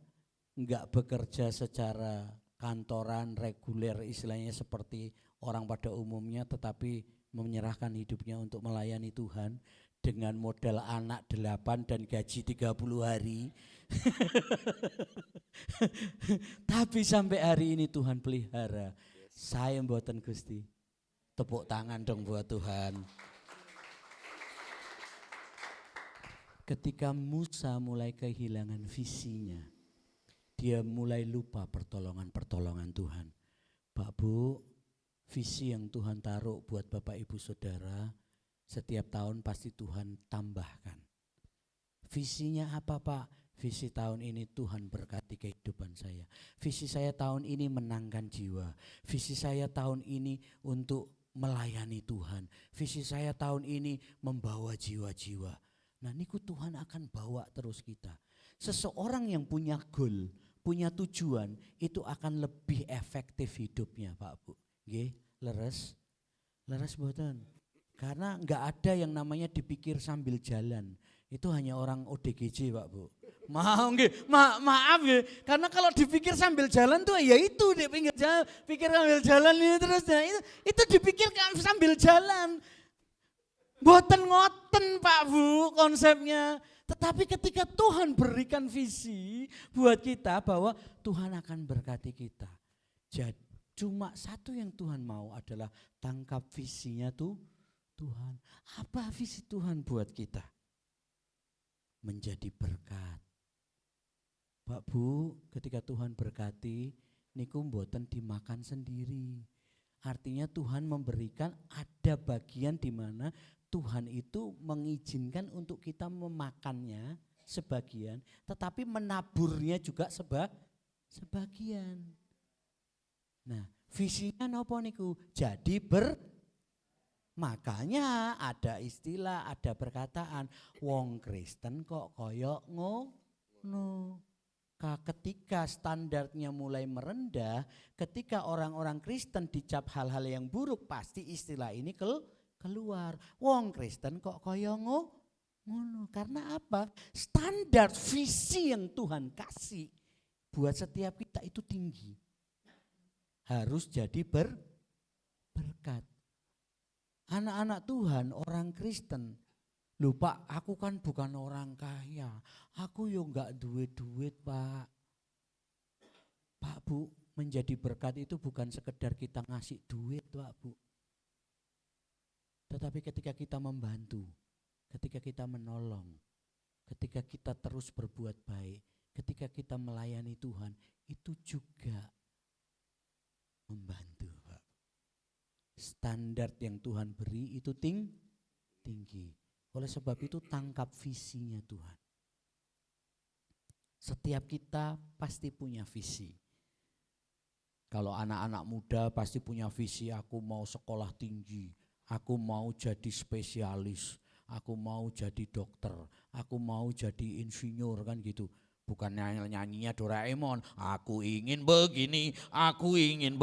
enggak bekerja secara kantoran reguler istilahnya seperti orang pada umumnya, tetapi menyerahkan hidupnya untuk melayani Tuhan dengan modal anak 8 dan gaji 30 hari. Tapi sampai hari ini Tuhan pelihara. Saya mboten Gusti. Tepuk tangan dong buat Tuhan. Ketika Musa mulai kehilangan visinya, dia mulai lupa pertolongan Tuhan. Pak Bu, visi yang Tuhan taruh buat Bapak Ibu Saudara, setiap tahun pasti Tuhan tambahkan. Visinya apa Pak? Visi tahun ini Tuhan berkati kehidupan saya. Visi saya tahun ini menangkan jiwa. Visi saya tahun ini untuk melayani Tuhan. Visi saya tahun ini membawa jiwa-jiwa. Nah niku Tuhan akan bawa terus kita. Seseorang yang punya goal, punya tujuan, itu akan lebih efektif hidupnya Pak Bu. Nggih, leres mboten. Karena enggak ada yang namanya dipikir sambil jalan. Itu hanya orang ODGJ Pak Bu. Maaf nggih. Karena kalau dipikir sambil jalan tuh ya itu di pinggir jalan, pikir sambil jalan ini terus. Nah, itu dipikirkan sambil jalan. Mboten ngoten Pak Bu konsepnya. Tetapi ketika Tuhan berikan visi buat kita bahwa Tuhan akan berkati kita. Jadi cuma satu yang Tuhan mau adalah tangkap visinya tuh Tuhan. Apa visi Tuhan buat kita? Menjadi berkat. Pak Bu, ketika Tuhan berkati, niku mboten dimakan sendiri. Artinya Tuhan memberikan ada bagian di mana Tuhan itu mengizinkan untuk kita memakannya sebagian, tetapi menaburnya juga sebagian. Nah, visinya nopo niku? Jadi makanya ada istilah, ada perkataan, wong Kristen kok koyok ngono. Ketika standarnya mulai merendah, ketika orang-orang Kristen dicap hal-hal yang buruk, pasti istilah ini keluar. Wong Kristen kok koyok ngono. Karena apa? Standar visi yang Tuhan kasih buat setiap kita itu tinggi. Harus jadi berkat. Anak-anak Tuhan, orang Kristen, lupa aku kan bukan orang kaya, aku yo enggak duit Pak. Pak Bu, menjadi berkat itu bukan sekedar kita ngasih duit Pak Bu. Tetapi ketika kita membantu, ketika kita menolong, ketika kita terus berbuat baik, ketika kita melayani Tuhan, itu juga membantu Pak. Standar yang Tuhan beri itu tinggi. Oleh sebab itu tangkap visinya Tuhan. Setiap kita pasti punya visi. Kalau anak-anak muda pasti punya visi, aku mau sekolah tinggi, aku mau jadi spesialis, aku mau jadi dokter, aku mau jadi insinyur kan gitu. Bukan nyanyinya Doraemon, aku ingin begini, aku ingin